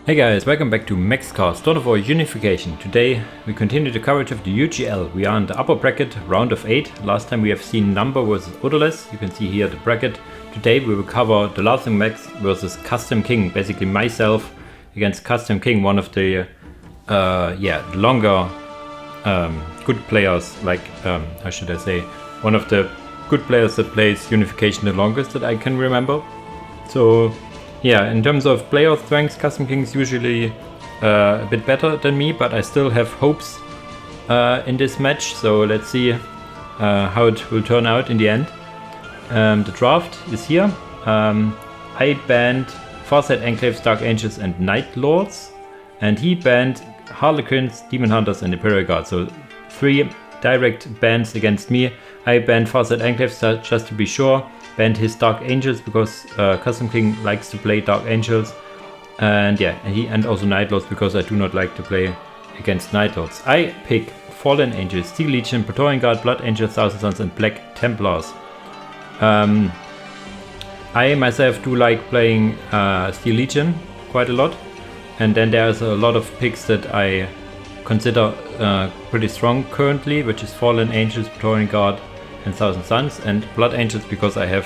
Hey guys, welcome back to MaxCast, start of our Unification. Today we continue the coverage of the UGL. We are in the upper bracket, round of 8. Last time we have seen Number versus Odorless. You can see here the bracket. Today we will cover TheLaughingMax versus Custom King. Basically myself against Custom King, one of the longer good players, like how should I say, one of the good players that plays Unification the longest that I can remember. So yeah, in terms of player strengths, Custom King is usually a bit better than me, but I still have hopes in this match. So let's see how it will turn out in the end. The draft is here. I banned Farsight Enclaves, Dark Angels and Night Lords, and he banned Harlequins, Demon Hunters and Imperial Guard. So 3 direct bans against me. I banned Farsight Enclaves just to be sure. Banned his Dark Angels because Custom King likes to play Dark Angels, and yeah, and also Night Lords because I do not like to play against Night Lords. I pick Fallen Angels, Steel Legion, Praetorian Guard, Blood Angels, Thousand Suns and Black Templars. I myself do like playing Steel Legion quite a lot, and then there's a lot of picks that I consider pretty strong currently, which is Fallen Angels, Praetorian Guard and Thousand Suns, and Blood Angels because I have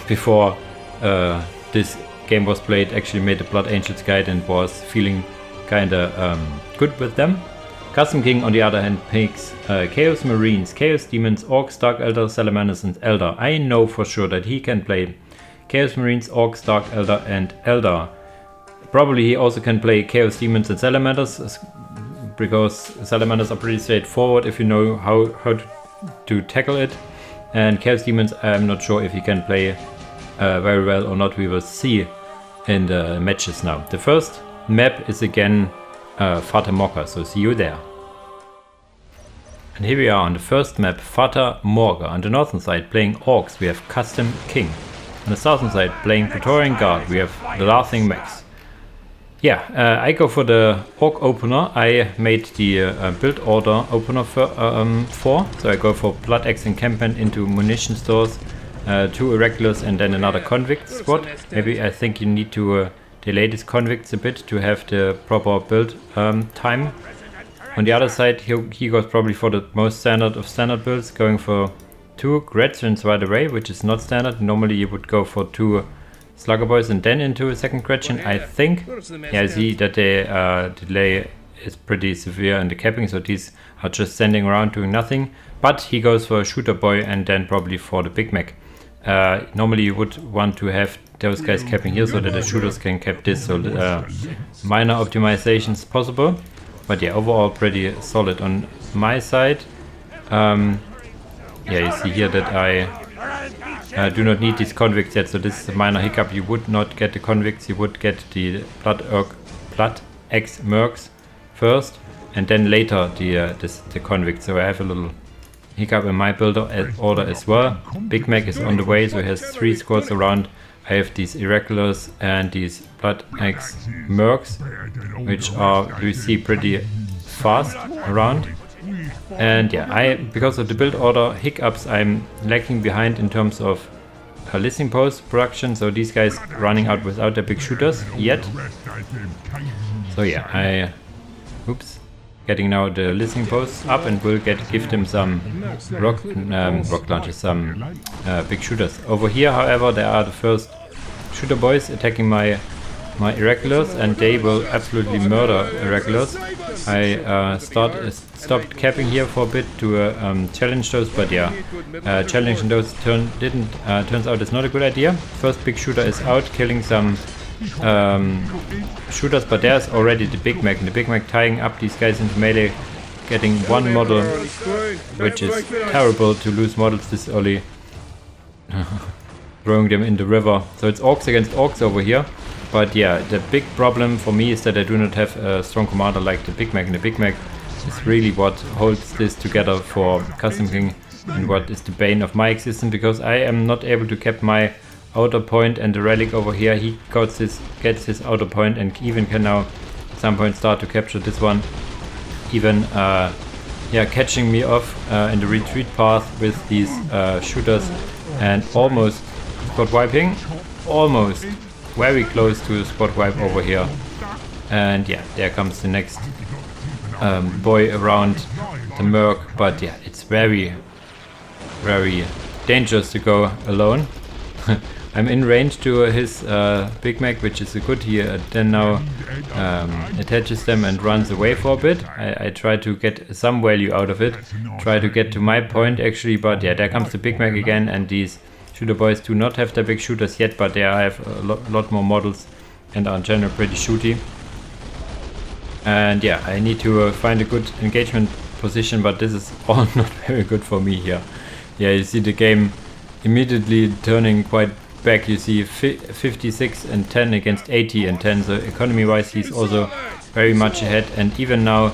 before this game was played actually made a Blood Angels guide and was feeling kinda good with them. Custom King on the other hand picks Chaos Marines, Chaos Demons, Orcs, Dark Elder, Salamanders and Elder. I know for sure that he can play Chaos Marines, Orcs, Dark Elder and Elder. Probably he also can play Chaos Demons and Salamanders because Salamanders are pretty straightforward if you know how to tackle it, and Chaos Demons I'm not sure if he can play very well or not. We will see in the matches now. The first map is again Fata Morga, so see you there. And here we are on the first map, Fata Morga. On the northern side playing Orcs we have Custom King. On the southern side playing Praetorian Guard we have TheLaughingMax. Yeah, I go for the Orc opener. I made the build order opener for, so I go for Blood Axe Encampment into munition stores, 2 Irregulars and then another Convict squad. Maybe I think you need to delay these Convicts a bit to have the proper build time. On the other side he goes probably for the most standard of standard builds, going for 2 Gretchens right away, which is not standard. Normally you would go for 2 Slugger Boys and then into a second Gretchen, I think. Yeah, I see that the delay is pretty severe in the capping, so these are just standing around doing nothing. But he goes for a Shooter Boy and then probably for the Big Mac. Normally you would want to have those guys capping here so that the shooters can cap this, so minor optimizations possible. But yeah, overall pretty solid on my side. Yeah, you see here that I do not need these Convicts yet, so this is a minor hiccup. You would not get the Convicts, you would get the Blood Axe Mercs first and then later the Convicts. So I have a little hiccup in my builder order as well. Big Mac is on the way, so he has 3 squads around. I have these Irregulars and these Blood Axe Mercs, which are, you see, pretty fast around. And yeah, because of the build order hiccups, I'm lagging behind in terms of listening post production, so these guys running out without their big shooters yet. So yeah, getting now the listening posts up and will give them some rock launchers, some big shooters. Over here, however, there are the first Shooter Boys attacking my Irregulars, and they will absolutely murder Irregulars. I stopped capping here for a bit to challenge those, but yeah, challenging those turns out it's not a good idea. First big shooter is out, killing some shooters, but there's already the Big Mac, and the Big Mac tying up these guys into melee, getting 1 model, which is terrible to lose models this early. Throwing them in the river. So it's Orcs against Orcs over here. But yeah, the big problem for me is that I do not have a strong commander like the Big Mac, and the Big Mac is really what holds this together for Custom King and what is the bane of my existence, because I am not able to cap my outer point, and the relic over here, he gets his outer point and even can now at some point start to capture this one, even catching me off in the retreat path with these shooters, and almost squad wiping, almost. very close to a spot wipe over here. And yeah, there comes the next boy around the Merc, but yeah, it's very, very dangerous to go alone. I'm in range to his Big Mac, which is a good here. Then now attaches them and runs away for a bit. I try to get some value out of it. Try to get to my point actually, but yeah, there comes the Big Mac again, and these shooter boys do not have their big shooters yet, but they have a lot more models and are in general pretty shooty. And yeah, I need to find a good engagement position, but this is all not very good for me here. Yeah, you see the game immediately turning quite back. You see 56 and 10 against 80 and 10, so economy wise he's also very much ahead, and even now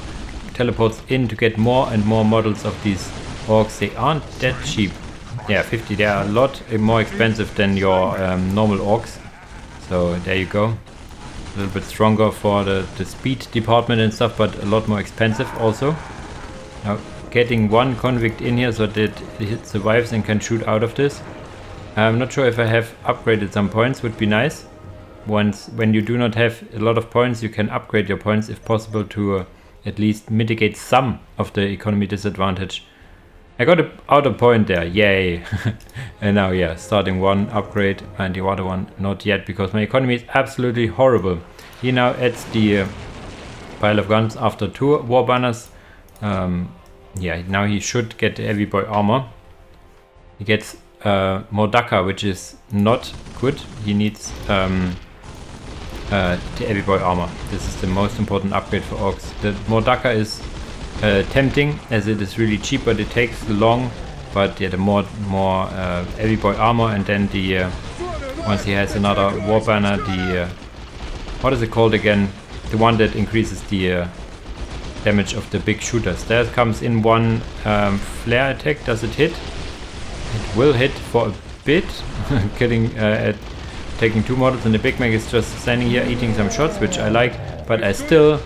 teleports in to get more and more models of these orcs. They aren't that cheap. Yeah, 50, they are a lot more expensive than your normal orcs, so there you go. A little bit stronger for the speed department and stuff, but a lot more expensive also. Now getting one convict in here so that it survives and can shoot out of this. I'm not sure if I have upgraded some points, would be nice. When you do not have a lot of points, you can upgrade your points if possible to at least mitigate some of the economy disadvantage. I got out a point there, yay! And now yeah, starting one upgrade and the other one not yet, because my economy is absolutely horrible. He now adds the pile of guns after 2 war banners. Yeah, now he should get the heavy boy armor. He gets Morga, which is not good. He needs the heavy boy armor. This is the most important upgrade for orcs. The Morga is tempting as it is really cheap, but it takes long. But yeah, the more heavy boy armor, and then the once he has another war banner, the what is it called again? The one that increases the damage of the big shooters. There comes in one flare attack. Does it hit? It will hit for a bit, taking 2 models, and the Big Mac is just standing here eating some shots, which I like, but I still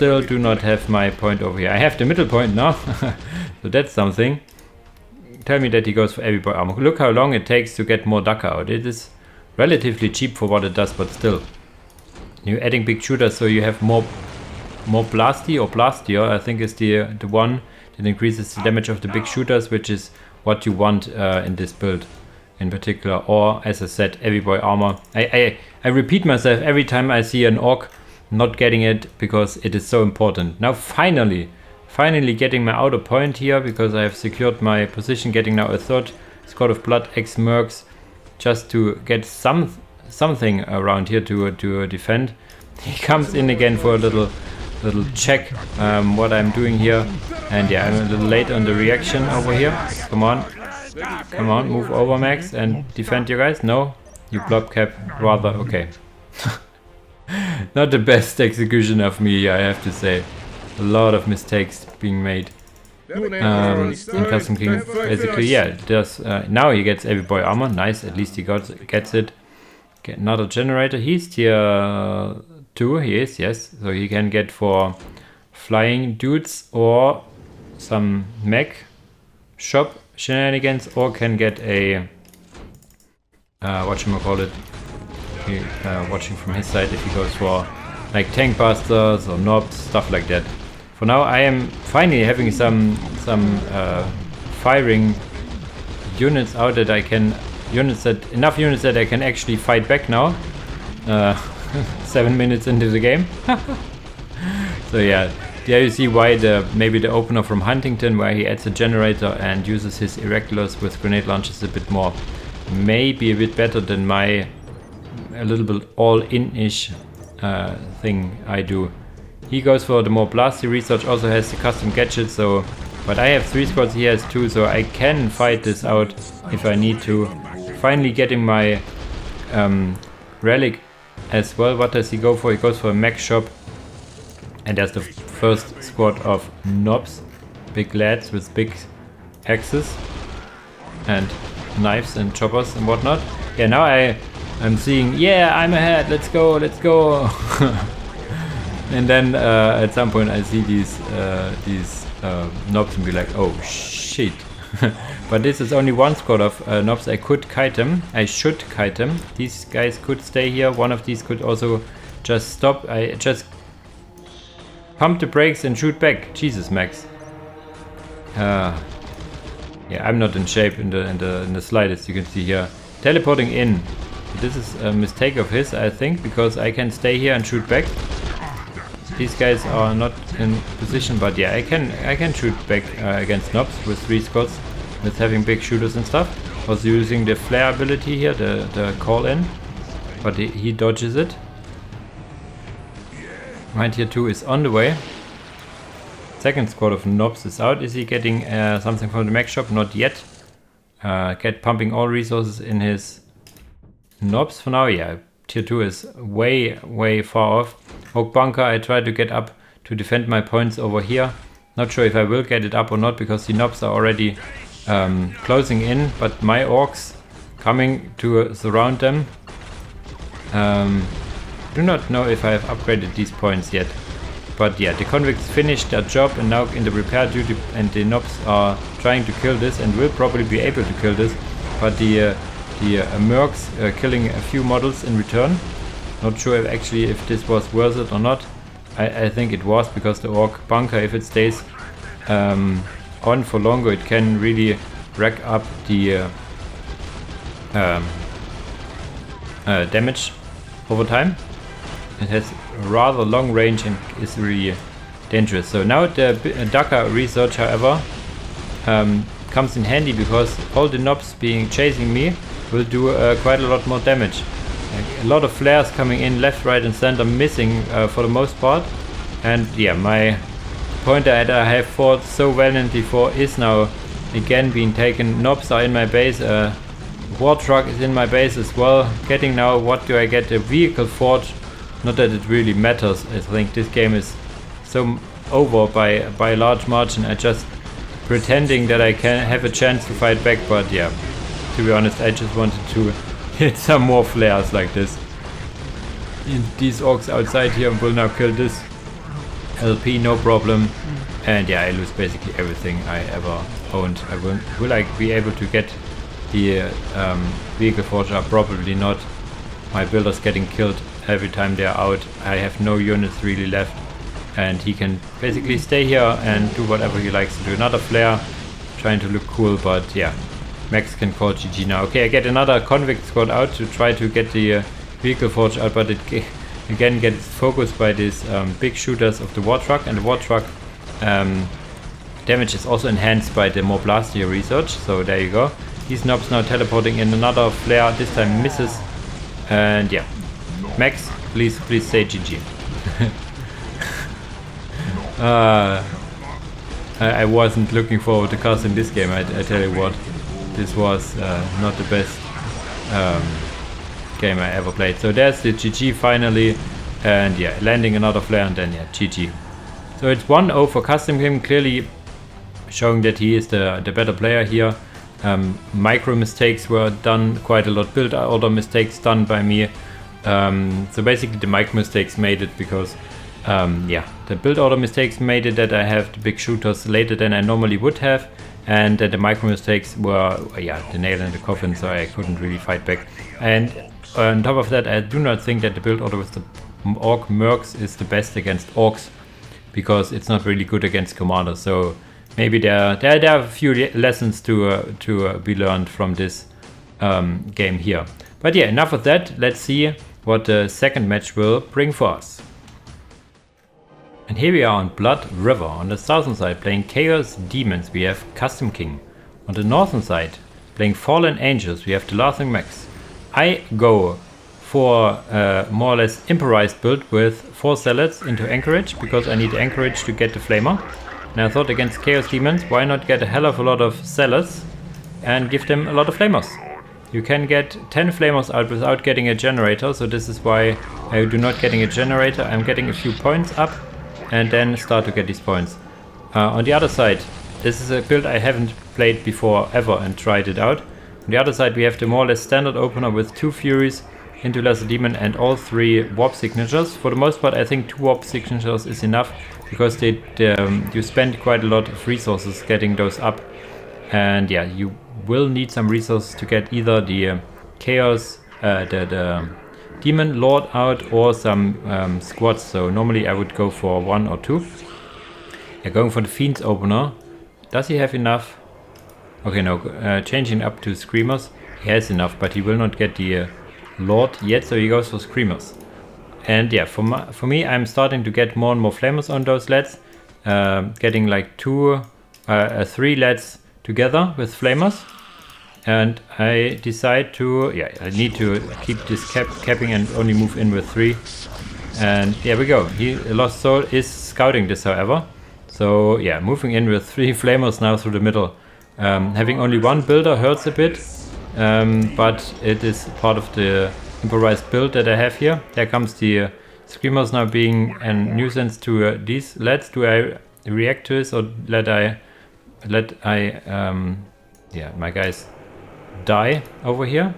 do not have my point over here. I have the middle point now, so that's something. Tell me that he goes for heavy boy armor. Look how long it takes to get more Morga out. It is relatively cheap for what it does, but still. You're adding big shooters, so you have more blasty, or blastier, I think is the one that increases the damage of the big shooters, which is what you want in this build in particular. Or as I said, heavy boy armor. I repeat myself every time I see an orc not getting it, because it is so important. Now finally getting my outer point here, because I have secured my position, getting now a 3rd squad of blood ex-mercs, just to get something around here to defend. He comes in again for a little check what I'm doing here, and yeah, I'm a little late on the reaction over here. Come on, move over, Max, and defend you guys. No, you blob cap rather. Okay. Not the best execution of me, I have to say. A lot of mistakes being made in Custom King. Basically, yeah, there's now he gets heavy boy armor. Nice, at least he gets it. Get another generator. He's tier 2. He is, yes. So he can get for flying dudes or some mech shop shenanigans, or can get a whatchamacallit, watching from his side if he goes for like tank busters or knobs, stuff like that. For now I am finally having some firing units out that I can enough units that I can actually fight back now. 7 minutes into the game. So yeah, there you see why maybe the opener from Huntington, where he adds a generator and uses his irregulars with grenade launchers a bit more, maybe a bit better than my a little bit all-in-ish thing I do. He goes for the more blasty research, also has the custom gadget, so but I have 3 squads, he has 2, so I can fight this out if I need to. Finally getting my relic as well. What does he go for? He goes for a mech shop, and there's the first squad of knobs, big lads with big axes and knives and choppers and whatnot. Yeah, now I'm seeing, yeah, I'm ahead, let's go. And then at some point I see these knobs and be like, oh shit. But this is only one squad of knobs. I could kite them. I should kite them. These guys could stay here. One of these could also just stop. I just pump the brakes and shoot back. Jesus, Max. Yeah, I'm not in shape in the slightest. You can see here, teleporting in. This is a mistake of his, I think, because I can stay here and shoot back. These guys are not in position, but yeah, I can shoot back against knobs with 3 squads, with having big shooters and stuff. Also using the flare ability here, the call in, but he dodges it. My tier 2 is on the way. Second squad of knobs is out. Is he getting something from the mech shop? Not yet. Get pumping all resources in his knobs for now. Yeah, tier 2 is way far off. Oak bunker, I try to get up to defend my points over here. Not sure if I will get it up or not, because the knobs are already closing in, but my orcs coming to surround them. Do not know if I have upgraded these points yet. But yeah, the convicts finished their job and now in the repair duty, and the knobs are trying to kill this and will probably be able to kill this. But the mercs killing a few models in return. Not sure if this was worth it or not. I think it was, because the orc bunker, if it stays on for longer, it can really rack up the damage over time. It has rather long range and is really dangerous. So now the Daka research, however, comes in handy, because all the knobs chasing me will do quite a lot more damage. A lot of flares coming in left, right and center, missing for the most part. And yeah, my pointer that I have fought so valiantly for is now again being taken. Knobs are in my base. War truck is in my base as well. Getting now, what do I get? A vehicle forge. Not that it really matters. I think this game is so over by a large margin. I just pretending that I can have a chance to fight back, but yeah, to be honest, I just wanted to hit some more flares like this. And these orcs outside here will now kill this LP, no problem. And yeah, I lose basically everything I ever owned. Will I be able to get the vehicle forge up? Probably not. My builders getting killed every time they're out. I have no units really left, and he can basically stay here and do whatever he likes to do. Another flare, trying to look cool, but yeah, Max can call GG now. Okay, I get another convict squad out to try to get the vehicle forge out, but it again gets focused by these big shooters of the war truck, and the war truck damage is also enhanced by the more blastier research. So there you go. These knobs now teleporting in. Another flare, this time misses, and yeah, Max, please say GG. I wasn't looking forward to casting this game, I tell you what. This was not the best game I ever played. So there's the GG finally, and yeah, landing another flare, and then yeah, GG. So it's 1-0 for Custom King, clearly showing that he is the better player here. Micro mistakes were done quite a lot, build order mistakes done by me. So basically the micro mistakes made it, because yeah, the build order mistakes made it that I have the big shooters later than I normally would have, and the micro mistakes were yeah, the nail in the coffin, so I couldn't really fight back. And on top of that, I do not think that the build order with the orc mercs is the best against orcs, because it's not really good against commanders. So maybe there are a few lessons to be learned from this game here. But yeah, enough of that. Let's see what the second match will bring for us. And here we are on Blood River. On the southern side playing Chaos Demons, we have Custom King. On the northern side playing Fallen Angels, we have TheLaughingMax. I go for a more or less improvised build with 4 zealots into Anchorage, because I need Anchorage to get the Flamer. And I thought, against Chaos Demons, why not get a hell of a lot of zealots and give them a lot of Flamers. You can get 10 Flamers out without getting a generator, so this is why I do not getting a generator. I'm getting a few points up and then start to get these points. On the other side, this is a build I haven't played before ever and tried it out. On the other side we have the more or less standard opener with 2 Furies into Lesser Demon and all 3 warp signatures. For the most part I think 2 warp signatures is enough, because you spend quite a lot of resources getting those up. And yeah, you will need some resources to get either the Chaos, the Demon Lord out, or some squads. So normally I would go for 1 or 2. Yeah, going for the Fiend's Opener. Does he have enough? Okay, no, changing up to Screamers. He has enough, but he will not get the Lord yet, so he goes for Screamers. And yeah, for me, I'm starting to get more and more Flamers on those lads. Getting like 3 lads together with Flamers. And I decide to, yeah, I need to keep this capping and only move in with 3. And there we go. Lost Soul is scouting this, however. So yeah, moving in with 3 Flamers now through the middle. Having only 1 builder hurts a bit, but it is part of the improvised build that I have here. There comes the Screamers now being a nuisance to these lads. Do I react to this, or yeah, my guys die over here?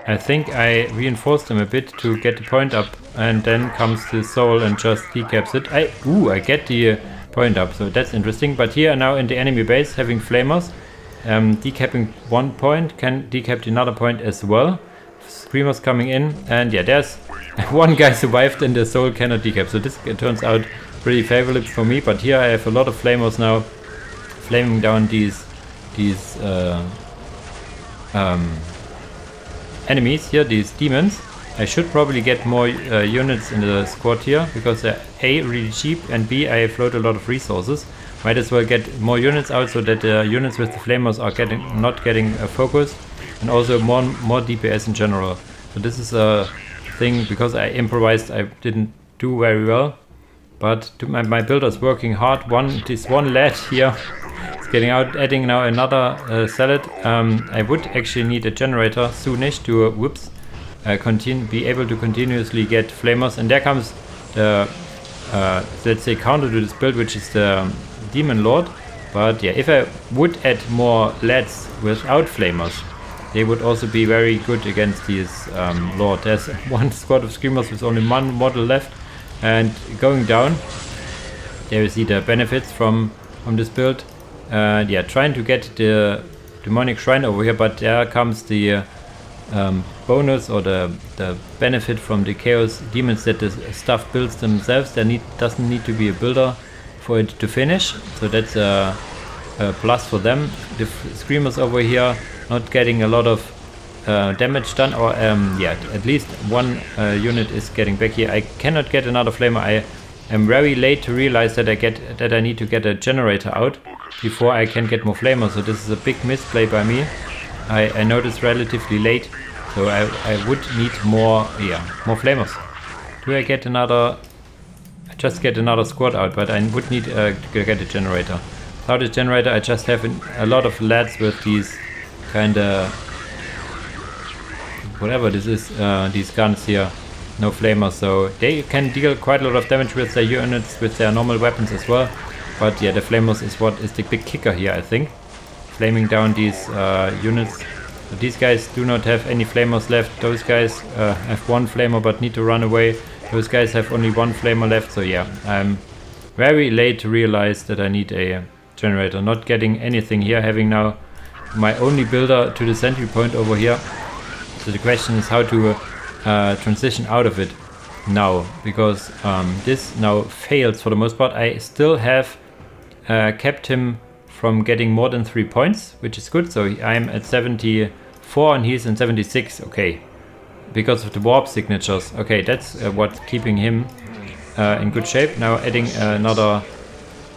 I think I reinforced them a bit to get the point up, and then comes the soul and just decaps it. I get the point up, so that's interesting. But here now in the enemy base, having Flamers, decapping 1 point can decap another point as well. Screamers coming in, and yeah, there's 1 guy survived and the soul cannot decap, so this turns out pretty favorable for me. But here I have a lot of Flamers now, flaming down these enemies here, these demons. I should probably get more units in the squad here, because they're A, really cheap, and B, I float a lot of resources. Might as well get more units out so that the units with the Flamers are not getting focused, and also more DPS in general. So this is a thing, because I improvised, I didn't do very well, but my builder's working hard. This one lad here is getting out, adding now another salad. I would actually need a generator soonish to be able to continuously get Flamers, and there comes the let's say counter to this build, which is the Demon Lord. But yeah, if I would add more lads without Flamers, they would also be very good against these Lord. There's 1 squad of Screamers with only 1 model left, and going down, there you see the benefits from this build. Yeah, trying to get the Demonic Shrine over here, but there comes the bonus or the benefit from the Chaos Demons, that the stuff builds themselves. Doesn't need to be a builder for it to finish, so that's a plus for them. The Screamers over here not getting a lot of damage done, or yeah, at least 1 unit is getting back here. I cannot get another Flamer. I am very late to realize that I need to get a generator out before I can get more Flamers, so this is a big misplay by me. I noticed relatively late, so I would need more Flamers. Do I get another? I just get another squad out, but I would need to get a generator. Without a generator, I just have a lot of lads with these kinda whatever this is, these guns here, no Flamers, so they can deal quite a lot of damage with their units, with their normal weapons as well. But yeah, the Flamers is what is the big kicker here, I think. Flaming down these units. But these guys do not have any Flamers left. Those guys have 1 Flamer but need to run away. Those guys have only 1 Flamer left. So yeah, I'm very late to realize that I need a generator. Not getting anything here, having now my only builder to the sentry point over here. So the question is how to transition out of it now, because this now fails for the most part. I still have kept him from getting more than 3 points, which is good. So I'm at 74 and he's in 76. Okay, because of the warp signatures. Okay, that's what's keeping him in good shape. Now adding another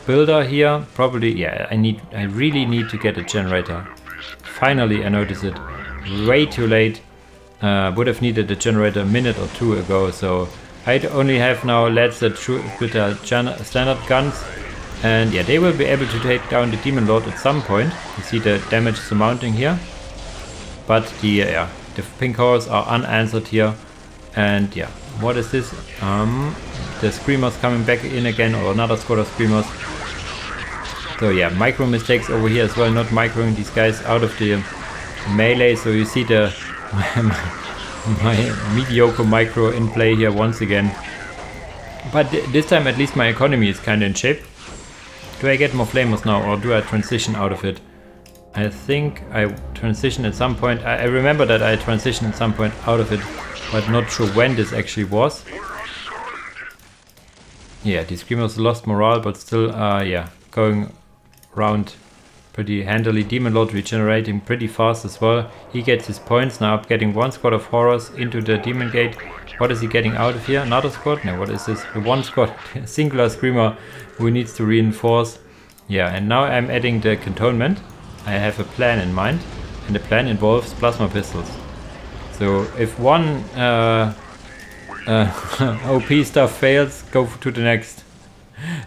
builder here. Probably, yeah, I really need to get a generator. Finally, I noticed it way too late. Would have needed a generator a minute or 2 ago. So I only have now lads that shoot with their standard guns. And yeah, they will be able to take down the Demon Lord at some point. You see the damage is mounting here. But the pink horrors are unanswered here. And yeah, what is this? The Screamers coming back in again, or another squad of Screamers. So yeah, micro mistakes over here as well, not microing these guys out of the melee. So you see the my mediocre micro in play here once again. But this time at least my economy is kind of in shape. Do I get more flamers now, or do I transition out of it? I think I transitioned at some point. I remember that I transitioned at some point out of it, but not sure when this actually was. Yeah, the Screamers lost morale, but still, yeah, going around pretty handily. Demon Lord regenerating pretty fast as well. He gets his points now, getting one squad of horrors into the Demon Gate. What is he getting out of here? Another squad? No, what is this? The one squad, singular Screamer who needs to reinforce. Yeah, and now I'm adding the cantonment. I have a plan in mind, and the plan involves plasma pistols. So if one OP stuff fails, go to the next.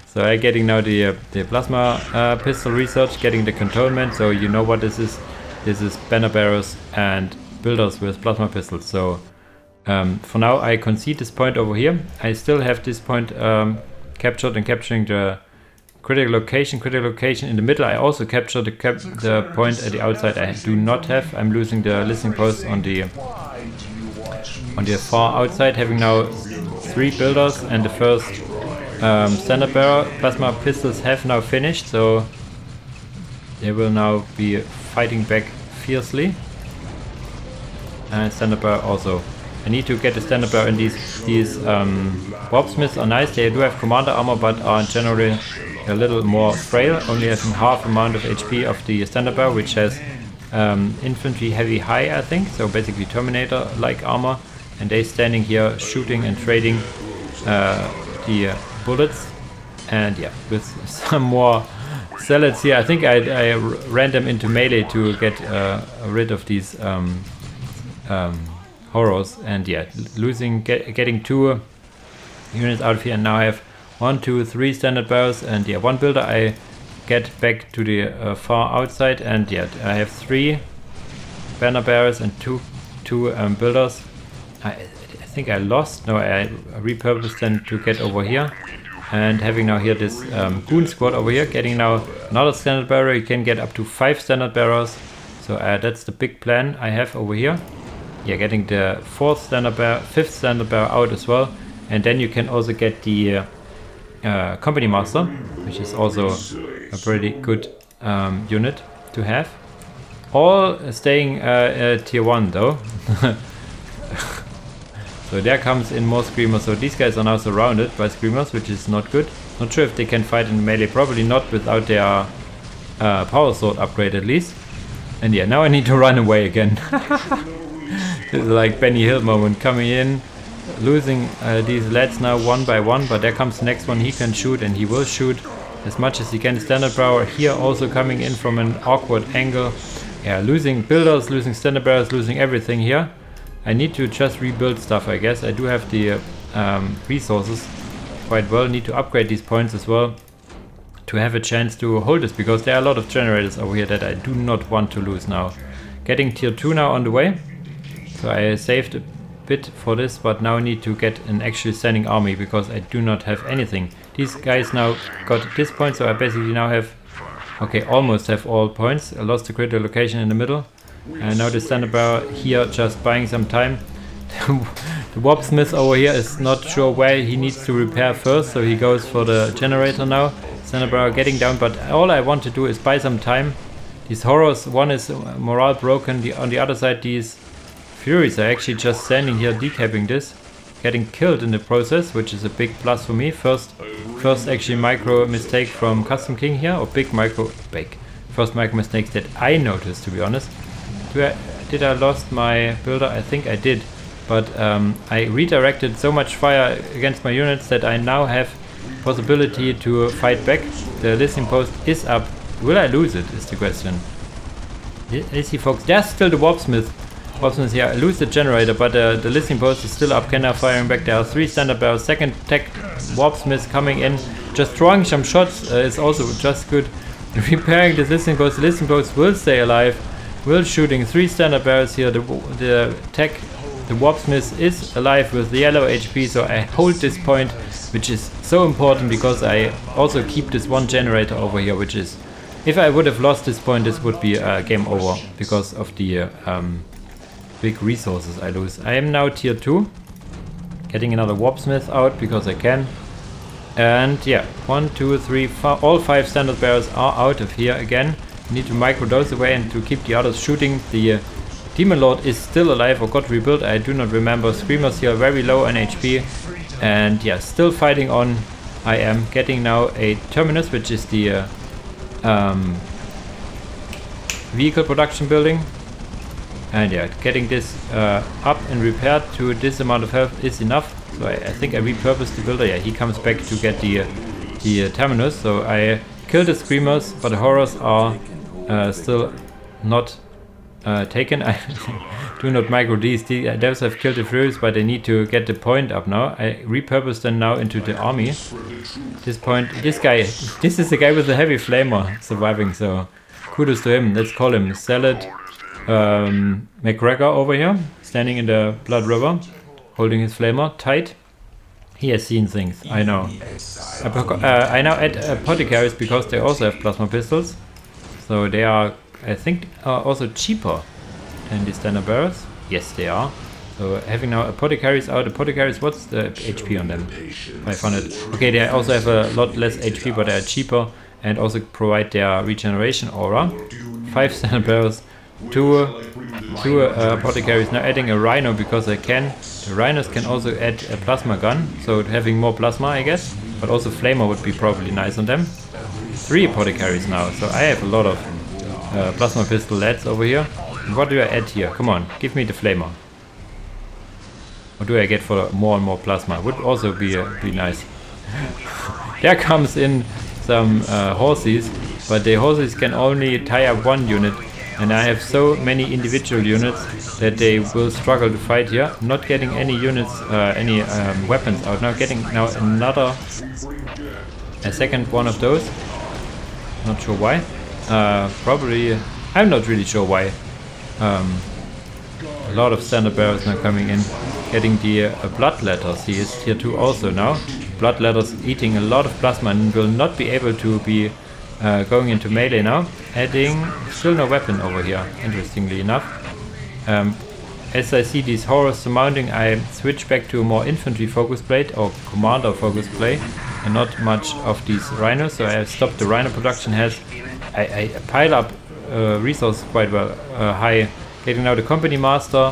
So I'm getting now the plasma pistol research, getting the cantonment. So you know what this is. This is banner bearers and builders with plasma pistols. So for now I concede this point over here. I still have this point captured and capturing the critical location. Critical location in the middle. I also captured the point at the outside. I do not have. I'm losing the listening post on the far outside, having now 3 builders and the first standard bearer. Plasma pistols have now finished, so they will now be fighting back fiercely. And standard bearer also. I need to get the standard bearer in these warpsmiths are nice. They do have commander armor, but are generally a little more frail, only having half amount of HP of the standard bearer, which has infantry heavy high, I think, so basically Terminator like armor, and they standing here shooting and trading the bullets. And yeah, with some more zealots here, I think I ran them into melee to get rid of these horrors. And yeah, getting 2 units out of here, and now I have 1, 2, 3 standard bearers, and yeah, 1 builder I get back to the far outside, and yeah, I have 3 banner bearers and two builders. I think I lost. No, I repurposed them to get over here, and having now here this goon squad over here, getting now another standard bearer. You can get up to 5 standard bearers, so that's the big plan I have over here. Yeah, getting the 5th standard bearer out as well, and then you can also get the company master, which is also a pretty good unit to have. All staying tier 1 though. So there comes in more screamers. So these guys are now surrounded by screamers, which is not good. Not sure if they can fight in melee. Probably not without their power sword upgrade at least. And yeah, now I need to run away again. This is like Benny Hill moment, coming in, losing these lads now one by one, but there comes the next one. He can shoot, and he will shoot as much as he can. Standard bearer here also coming in from an awkward angle. Yeah, losing builders, losing standard bearers, losing everything here. I need to just rebuild stuff, I guess. I do have the resources quite well. Need to upgrade these points as well to have a chance to hold this, because there are a lot of generators over here that I do not want to lose now. Getting tier 2 now on the way. So I saved a bit for this, but now I need to get an actually standing army, because I do not have anything. These guys now got this point, so I basically now have, okay, almost have all points. I lost the critical location in the middle. And now the standard bearer here just buying some time. The warpsmith over here is not sure where he needs to repair first, so he goes for the generator now. Standard bearer getting down, but all I want to do is buy some time. These horrors, one is morale broken, on the other side these furies are actually just standing here decapping this, getting killed in the process, which is a big plus for me. First actually micro mistake from Custom King here, or first micro mistakes that I noticed, to be honest. Did I lost my builder? I think I did, but I redirected so much fire against my units that I now have possibility to fight back. The listening post is up. Will I lose it is the question. You see, folks, there's still the warpsmith. Warpsmith here. I lose the generator, but the listening post is still up. Kenna firing back. There are 3 standard barrels. Second tech warpsmith coming in, just throwing some shots is also just good. Repairing the listening post. The listening post will stay alive. Will shooting 3 standard barrels here. The tech, the warpsmith is alive with the yellow HP, so I hold this point, which is so important because I also keep this 1 generator over here, which is, if I would have lost this point, this would be game over because of the big resources I lose. I am now tier 2, getting another warpsmith out because I can. And yeah, 1, 2, 3, all 5 standard bearers are out of here again. Need to micro those away and to keep the others shooting. The Demon Lord is still alive or got rebuilt, I do not remember. Screamers here very low on HP. And yeah, still fighting on. I am getting now a terminus, which is the vehicle production building. And yeah, getting this up and repaired to this amount of health is enough. So I think I repurposed the builder. Yeah, he comes back to get the terminus. So I killed the screamers, but the horrors are still not taken. I do not micro these. The devs have killed the Furies, but they need to get the point up now. I repurposed them now into the army. This guy, this is the guy with the heavy flamer surviving. So kudos to him. Let's call him Salad McGregor over here, standing in the Blood River, holding his flamer tight. He has seen things, I know. I now add apothecaries because they also have plasma pistols. So they are, I think, also cheaper than the standard bearers. Yes, they are. So having now apothecaries out. Apothecaries, what's the HP on them? 500. Okay, they also have a lot less HP, but they are cheaper and also provide their regeneration aura. 5 standard bearers, 2 apothecaries. Now adding a rhino because I can. The rhinos can also add a plasma gun, so having more plasma, I guess. But also flamer would be probably nice on them. 3 apothecaries now, so I have a lot of plasma pistol lads over here. And what do I add here? Come on, give me the flamer. What do I get for more and more plasma? Would also be nice. There comes in some horses, but the horses can only tie up 1 unit. And I have so many individual units that they will struggle to fight here. Not getting any units, any weapons out. Now getting a second one of those. Not sure why. Probably, I'm not really sure why. A lot of standard bearers now coming in. Getting the blood letters. He is tier 2 also now. Blood letters eating a lot of plasma and will not be able to be going into melee now. Adding still no weapon over here, interestingly enough. As I see these horrors surmounting, I switch back to a more infantry focus plate or commander focus play and not much of these rhinos. So I have stopped the rhino production. I pile up resources quite well high. Getting now the company master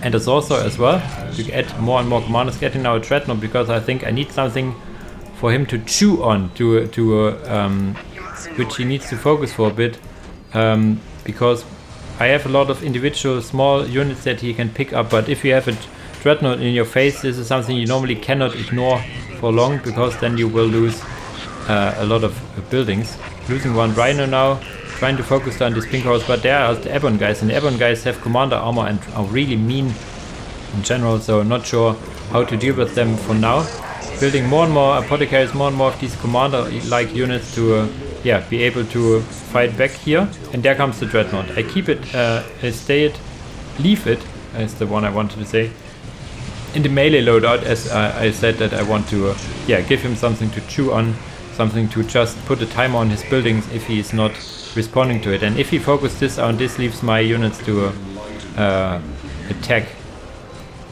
and the sorcerer as well to add more and more commanders. Getting now a dreadnought because I think I need something for him to chew on which he needs to focus for a bit, because I have a lot of individual small units that he can pick up, but if you have a dreadnought in your face, this is something you normally cannot ignore for long, because then you will lose a lot of buildings. Losing 1 rhino now, trying to focus down this pink horse, but there are the Ebon guys, and the Ebon guys have commander armor and are really mean in general, so not sure how to deal with them for now. Building more and more apothecaries, more and more of these commander-like units to be able to fight back here. And there comes the dreadnought. I keep it, leave it, is the one I wanted to say, in the melee loadout, as I said that I want to give him something to chew on, something to just put a timer on his buildings if he is not responding to it. And if he focuses this on, this leaves my units to attack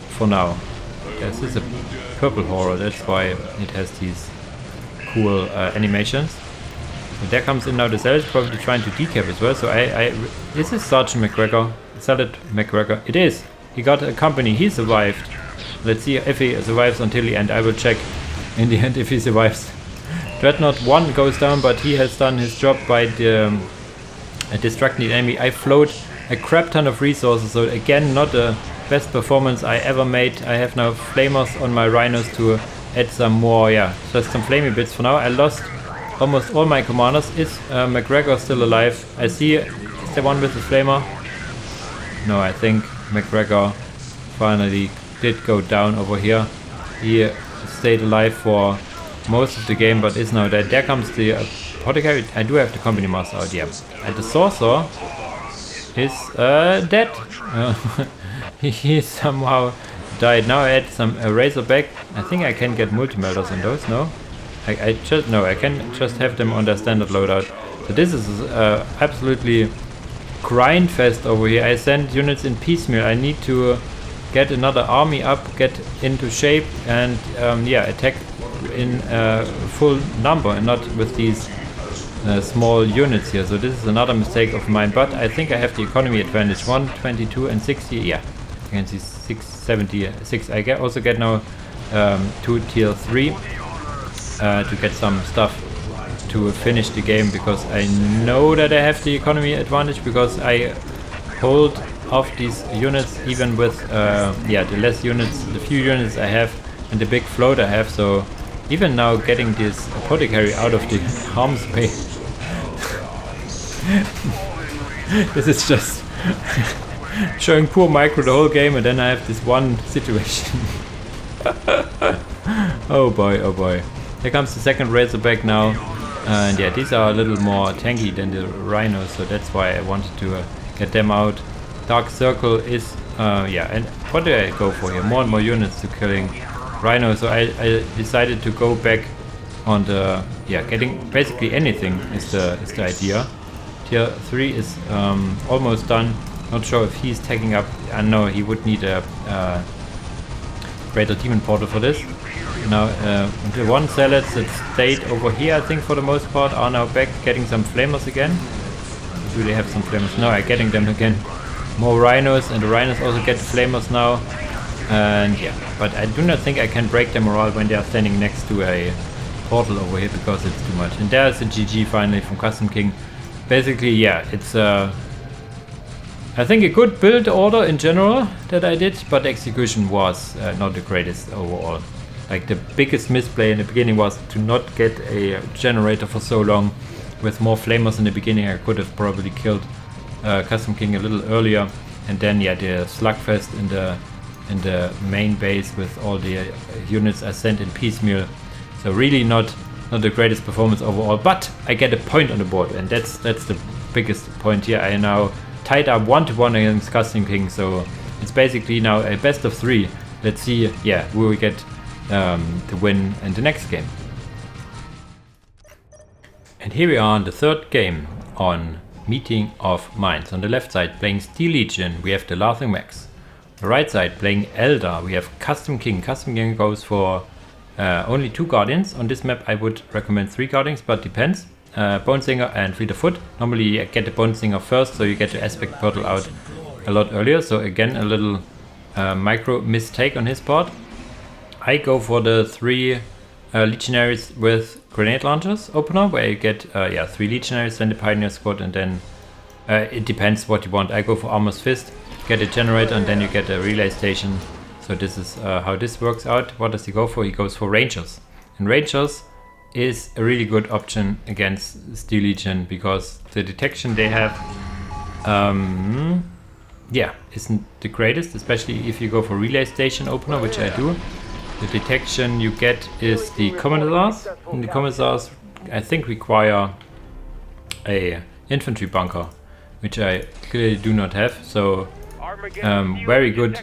for now. This is a purple horror, that's why it has these cool animations. So there comes in now the Salad, probably trying to decap as well. So this is Sergeant McGregor, Salad McGregor. It is. He got a company, he survived. Let's see if he survives until the end. I will check in the end if he survives. Dreadnought 1 goes down, but he has done his job by distracting the enemy. I float a crap ton of resources, so again not the best performance I ever made. I have now flamers on my rhinos to add some more, just some flamey bits. For now I lost almost all my commanders. Is McGregor still alive? I see, is there one with the flamer? No, I think McGregor finally did go down over here. He stayed alive for most of the game, but is now dead. There comes the apothecary. I do have the company master out, and the sorcerer is dead. He somehow died. Now I add some razorback. I think I can get multi-melters on those, no? I can just have them on their standard loadout. So this is absolutely grind fest over here. I send units in piecemeal. I need to get another army up, get into shape, and attack in full number and not with these small units here. So this is another mistake of mine, but I think I have the economy advantage. 1, 22 and 60, yeah. You can see 676. I also get now 2 tier 3 to get some stuff to finish the game, because I know that I have the economy advantage, because I hold off these units even with the less units, the few units I have and the big float I have. So even now getting this apothecary out of the harm's way, this is just showing poor micro the whole game, and then I have this one situation. Oh boy, oh boy. Here comes the second Razorback now, and yeah, these are a little more tanky than the rhinos, so that's why I wanted to get them out. Dark Circle is and what do I go for here? More and more units to killing rhinos, so I decided to go back on the getting basically anything is the idea. Tier 3 is almost done. Not sure if he's taking up. I know he would need a greater demon portal for this. Now the one zealots that stayed over here, I think for the most part, are now back getting some flamers again. Do they have some flamers? No, I'm getting them again. More rhinos, and the rhinos also get flamers now. And yeah, but I do not think I can break their morale when they are standing next to a portal over here, because it's too much. And there's a GG finally from Custom King. Basically, yeah, it's I think a good build order in general that I did, but the execution was not the greatest overall. Like the biggest misplay in the beginning was to not get a generator for so long. With more flamers in the beginning, I could have probably killed Custom King a little earlier, and then yeah, the slugfest in the main base with all the units I sent in piecemeal. So really not the greatest performance overall, but I get a point on the board, and that's the biggest point here. I now tied up 1-1 against Custom King, so it's basically now a best of 3. Let's see, yeah, will we get the win in the next game. And here we are in the third game on Meeting of Minds. On the left side playing Steel Legion, we have TheLaughingMax. On the right side playing Elder, we have Custom King. Custom King goes for only 2 Guardians. On this map I would recommend 3 Guardians, but depends. Bone Singer and Fleet of Foot. Normally I get the Bone Singer first, so you get the Aspect Portal out a lot earlier. So again, a little micro mistake on his part. I go for the 3 Legionaries with Grenade Launchers opener, where you get 3 Legionaries, then the Pioneer Squad, and then it depends what you want. I go for Armor's Fist, get a generator, and then you get a relay station. So this is how this works out. What does he go for? He goes for Rangers. And Rangers is a really good option against Steel Legion, because the detection they have isn't the greatest, especially if you go for relay station opener, which I do. The detection you get is the Commissars, and the Commissars I think require a infantry bunker, which I clearly do not have. So very good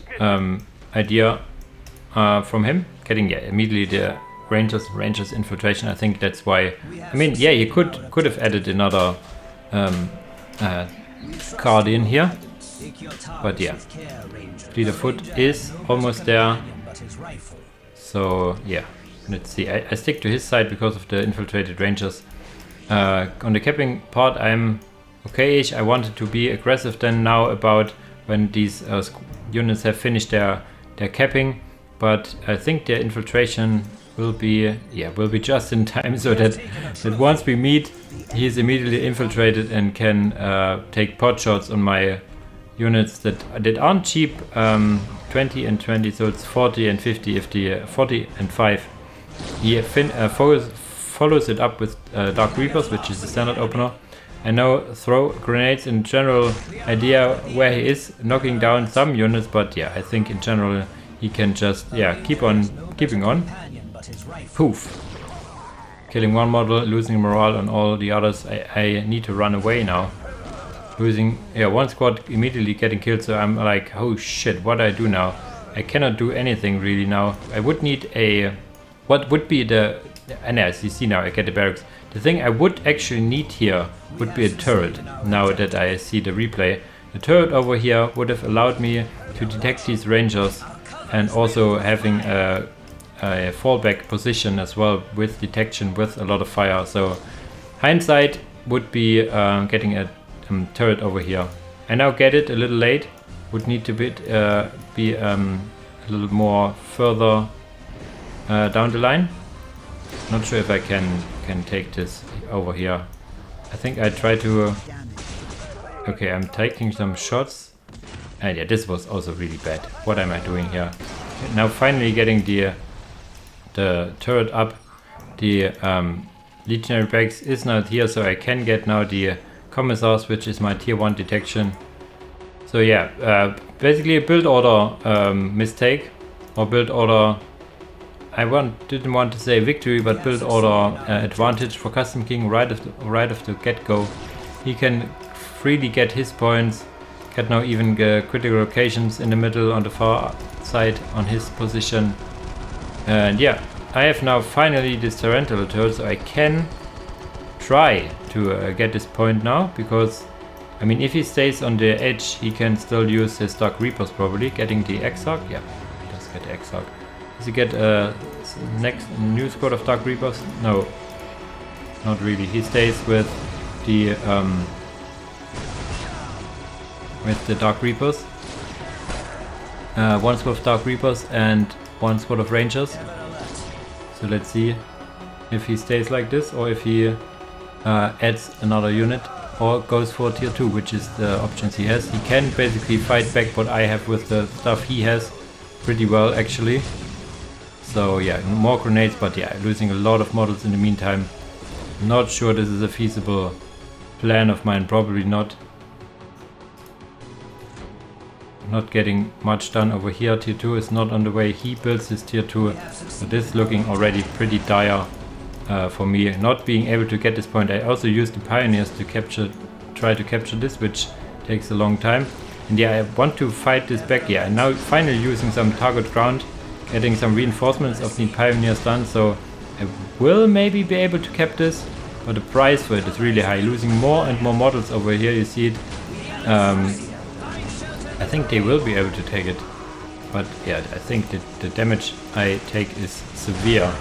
idea from him, getting immediately the Rangers infiltration. I think that's why. I mean, yeah, you could have added another card in here, but yeah, Fleet of Foot is almost there. So yeah, let's see. I stick to his side because of the infiltrated Rangers. On the capping part, I'm okay-ish. I wanted to be aggressive then now about when these units have finished their capping, but I think their infiltration will be just in time, so that once we meet, he is immediately infiltrated and can take pot shots on my units that aren't cheap. 20 and 20, so it's 40 and 50. If the 40 and 5, he follows it up with Dark Reapers, which is the standard opener. I now throw grenades in general idea where he is, knocking down some units, but yeah, I think in general he can just keeping on. Poof. Killing one model, losing morale on all the others. I need to run away now. Losing one squad, immediately getting killed, so I'm like, oh shit, what do I do now? I cannot do anything really now. I would need what would be and as you see now, I get the barracks. The thing I would actually need here would be a turret, now that I see the replay. The turret over here would have allowed me to detect these Rangers, and also having a a fallback position as well with detection, with a lot of fire. So hindsight would be getting a turret over here. I now get it a little late. Would need to be a little more further down the line. Not sure if I can take this over here. I think I try to... Okay, I'm taking some shots. And yeah, this was also really bad. What am I doing here? Okay, now finally getting the turret up. The legionary bags is now here, so I can get now the commissars, which is my tier 1 detection. So yeah, basically a build order mistake, or build order... didn't want to say victory, but build order advantage for Custom King right off the get-go. He can freely get his points, get now even critical locations in the middle on the far side on his position. And yeah, I have now finally this Tarantula turret, so I can try to get this point now, because I mean, if he stays on the edge, he can still use his Dark Reapers probably, getting the Exarch. Yeah, he does get the Exarch. Does he get a next new squad of Dark Reapers? No, not really. He stays with the Dark Reapers. One squad of Dark Reapers and one squad of Rangers. So let's see if he stays like this, or if he adds another unit, or goes for tier 2, which is the options he has. He can basically fight back what I have with the stuff he has pretty well actually. So yeah, more grenades, but yeah, losing a lot of models in the meantime. Not sure this is a feasible plan of mine, probably not. Not getting much done over here. Tier 2 is not on the way. He builds his tier 2, but this is looking already pretty dire for me. Not being able to get this point. I also used the pioneers to try to capture this, which takes a long time. And yeah, I want to fight this back. Yeah, and now finally using some target ground, getting some reinforcements of the pioneers done, so I will maybe be able to cap this, but the price for it is really high. Losing more and more models over here, you see it. I think they will be able to take it, but yeah, I think that the damage I take is severe.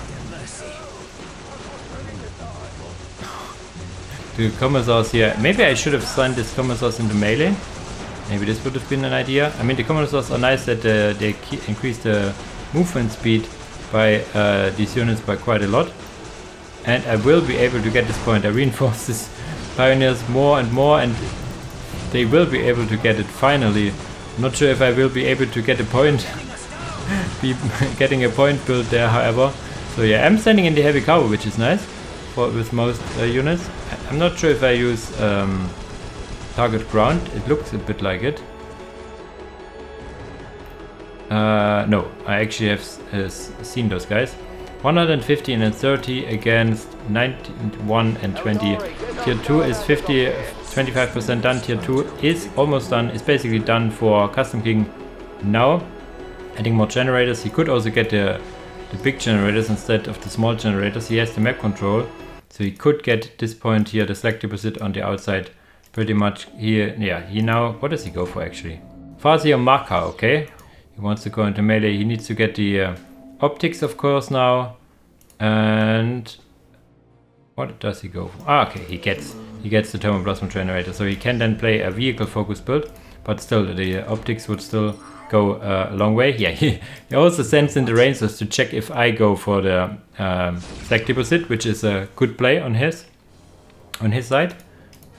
The commissars here, maybe I should have signed this commissars into melee. Maybe this would have been an idea. I mean, the commissars are nice that they increase the movement speed by these units by quite a lot. And I will be able to get this point. I reinforce these pioneers more and more, and they will be able to get it finally. I'm not sure if I will be able to get a point. Be getting a point built there, however. So yeah, I'm standing in the heavy cover, which is nice with most units. I'm not sure if I use target ground. It looks a bit like it. No, I actually have seen those guys. 115 and 30 against 91 and 20. Tier 2 is 25% done. Tier 2 is almost done. It's basically done for Custom King now. Adding more generators. He could also get the big generators instead of the small generators. He has the map control, so he could get this point here, the select deposit on the outside. Pretty much here. Yeah, he now, what does he go for actually? Fazio Marca, okay. He wants to go into melee. He needs to get the optics, of course, now. And what does he go for? Ah, okay, he gets the thermoplasma generator, so he can then play a vehicle focused build, but still the optics would still go a long way. Yeah, he also sends in the rangers to check if I go for the select deposit, which is a good play on his side.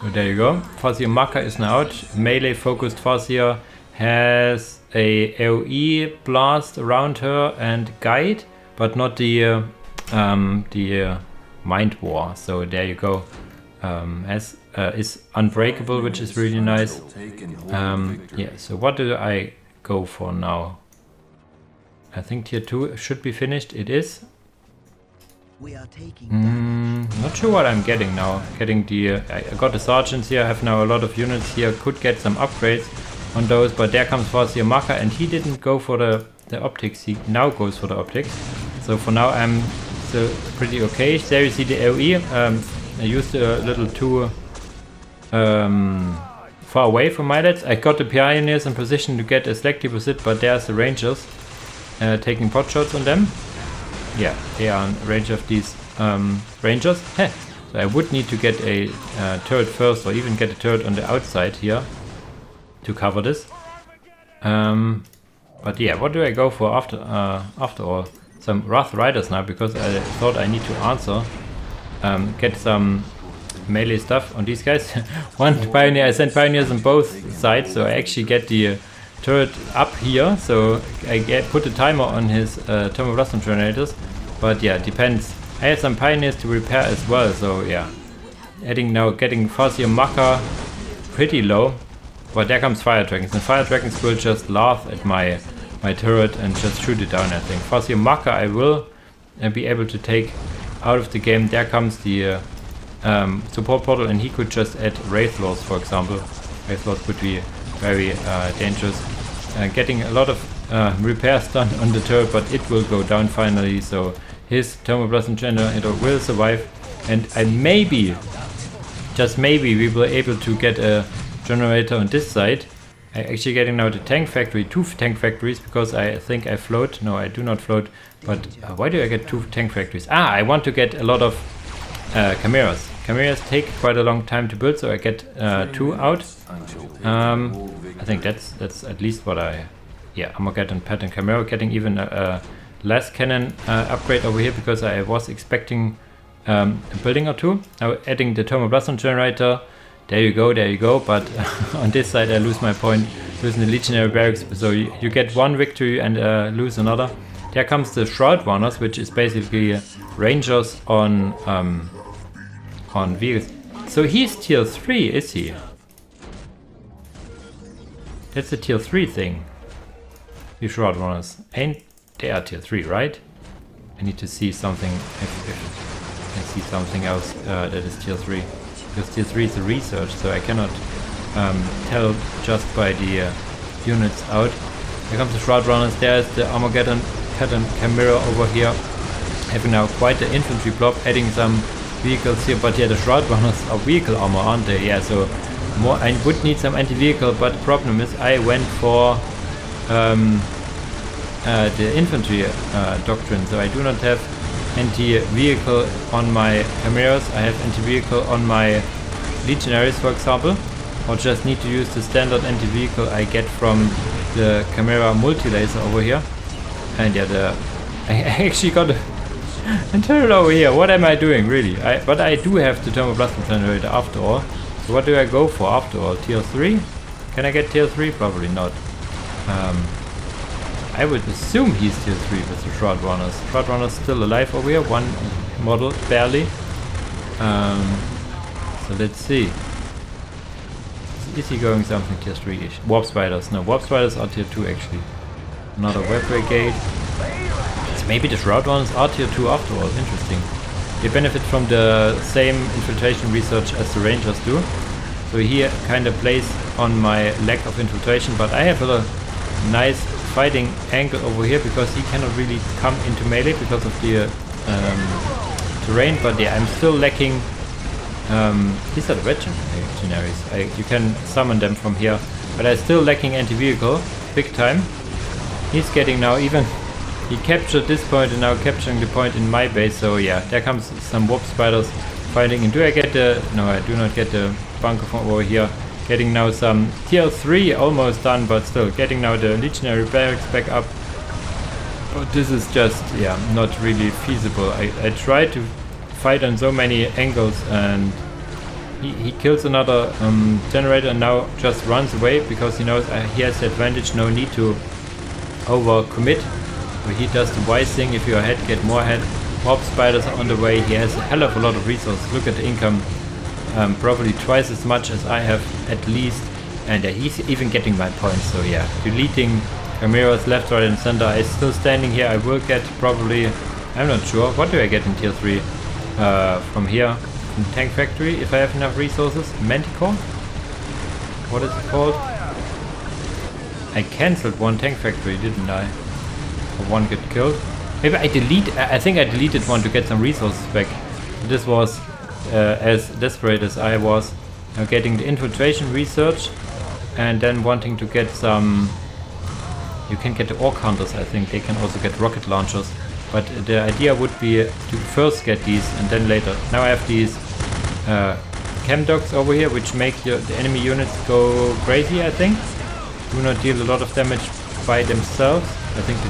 So there you go. Fazio Marca is now out. Melee focused Fazio has a AoE blast around her and guide, but not the mind war. So there you go. Is unbreakable, which is really nice. Yeah. So what do I go for now? I think tier 2 should be finished. It is. Not sure what I'm getting now. Getting the I got the sergeants here. I have now a lot of units here. Could get some upgrades on those, but there comes Fazio Marca, and he didn't go for the optics. He now goes for the optics. So for now I'm still pretty okay. There you see the AoE. I used a little too far away from my lads. I got the pioneers in position to get a select deposit, but there's the rangers taking pot shots on them. yeah, they are in range of these rangers. Heh. So I would need to get a turret first, or even get a turret on the outside here to cover this. But yeah, what do I go for after all? Some Wrath Riders now, because I thought I need to answer. Get some melee stuff on these guys. One pioneer, I sent pioneers on both sides, so I actually get the turret up here, so I put a timer on his thermoblast generators. But yeah, depends. I had some pioneers to repair as well, so yeah. Getting Farseer Maka pretty low. But there comes Fire Dragons, and Fire Dragons will just laugh at my turret and just shoot it down, I think. Farseer Maka I will be able to take out of the game. There comes the support portal, and he could just add Wraith Lords, for example. Wraith Lords could be very dangerous. Getting a lot of repairs done on the turret, but it will go down finally, so his Thermoplasm generator will survive, and maybe, just maybe, we will be able to get a generator on this side. I'm actually getting now the tank factory, 2 tank factories, because I think I float. No, I do not float, but why do I get 2 tank factories? I want to get a lot of chimeras. Chimeras take quite a long time to build, so I get 2 out. I think that's at least what I... Yeah, Armageddon pattern chimera, getting even a less cannon upgrade over here, because I was expecting a building or 2. Now adding the thermoplasm generator. There you go, but on this side I lose my point, losing the Legionary Barracks, so you get 1 victory and lose another. There comes the Shroud Runners, which is basically Rangers on vehicles. So he's tier 3, is he? That's a tier 3 thing. The Shroud Runners. Ain't they are tier 3, right? I need to see something, if I see something else that is tier 3. Because tier 3 is a research, so I cannot tell just by the units out. Here comes the Shroud Runners, there's the Armageddon pattern Chimera over here. Having now quite the infantry blob, adding some vehicles here, but yeah, the Shroud Runners are vehicle armor, aren't they? Yeah, so more, I would need some anti-vehicle, but the problem is I went for the infantry doctrine, so I do not have anti-vehicle on my chimeras. I have anti-vehicle on my legionaries, for example, or just need to use the standard anti-vehicle I get from the chimera multi-laser over here. And yeah, I actually got a turret over here. What am I doing, really? But I do have the thermoplasma generator after all. So what do I go for after all? Tier 3? Can I get tier 3? Probably not. I would assume he's tier 3 with the Shroud Runners. Shroud Runners still alive over here, 1 model, barely. So let's see. Is he going something tier 3-ish? Warp Spiders, no, Warp Spiders are tier 2 actually. Another Web Brigade. So maybe the Shroud Runners are tier 2 after all, interesting. They benefit from the same infiltration research as the Rangers do. So he kind of plays on my lack of infiltration, but I have a nice fighting angle over here because he cannot really come into melee because of the terrain. But yeah, I'm still lacking. These are the legionaries. You can summon them from here, but I'm still lacking anti-vehicle big time. He's getting now even. He captured this point and now capturing the point in my base. So yeah, there comes some Warp Spiders fighting. And do I get the? No, I do not get the bunker from over here. Getting now some tier 3 almost done, but still getting now the Legionary Barracks back up. But this is just, yeah, not really feasible. I tried to fight on so many angles, and he kills another generator and now just runs away because he knows he has the advantage, no need to overcommit. So he does the wise thing, if you're ahead, get more ahead. Warp Spiders are on the way, he has a hell of a lot of resources. Look at the income. Probably twice as much as I have at least, and he's even getting my points. So yeah, deleting chimeras left, right and center. I'm still standing here. I will get probably, I'm not sure, what do I get in tier 3 from here? From Tank Factory, if I have enough resources. Manticore? What is it called? I cancelled 1 Tank Factory, didn't I? Or 1 get killed. Maybe I think I deleted 1 to get some resources back. This was as desperate as I was, getting the infiltration research and then wanting to get some. You can get the Orc Hunters, I think they can also get rocket launchers. But the idea would be to first get these and then later. Now I have these chem dogs over here, which make the enemy units go crazy, I think. Do not deal a lot of damage by themselves. I think the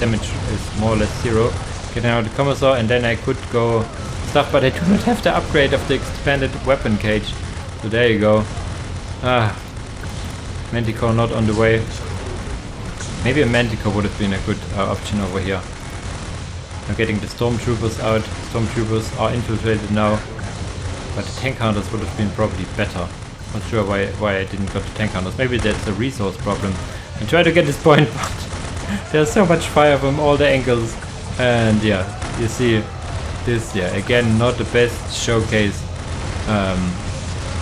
damage is more or less 0. Getting out the commissar, and then I could go stuff, but I do not have the upgrade of the expanded weapon cage. So there you go. Manticore not on the way. Maybe a Manticore would have been a good option over here. Now getting the Stormtroopers out. Stormtroopers are infiltrated now. But the tank hunters would have been probably better. Not sure why I didn't got the tank hunters. Maybe that's a resource problem. I try to get this point, but there's so much fire from all the angles. And yeah, you see this, yeah, again, not the best showcase.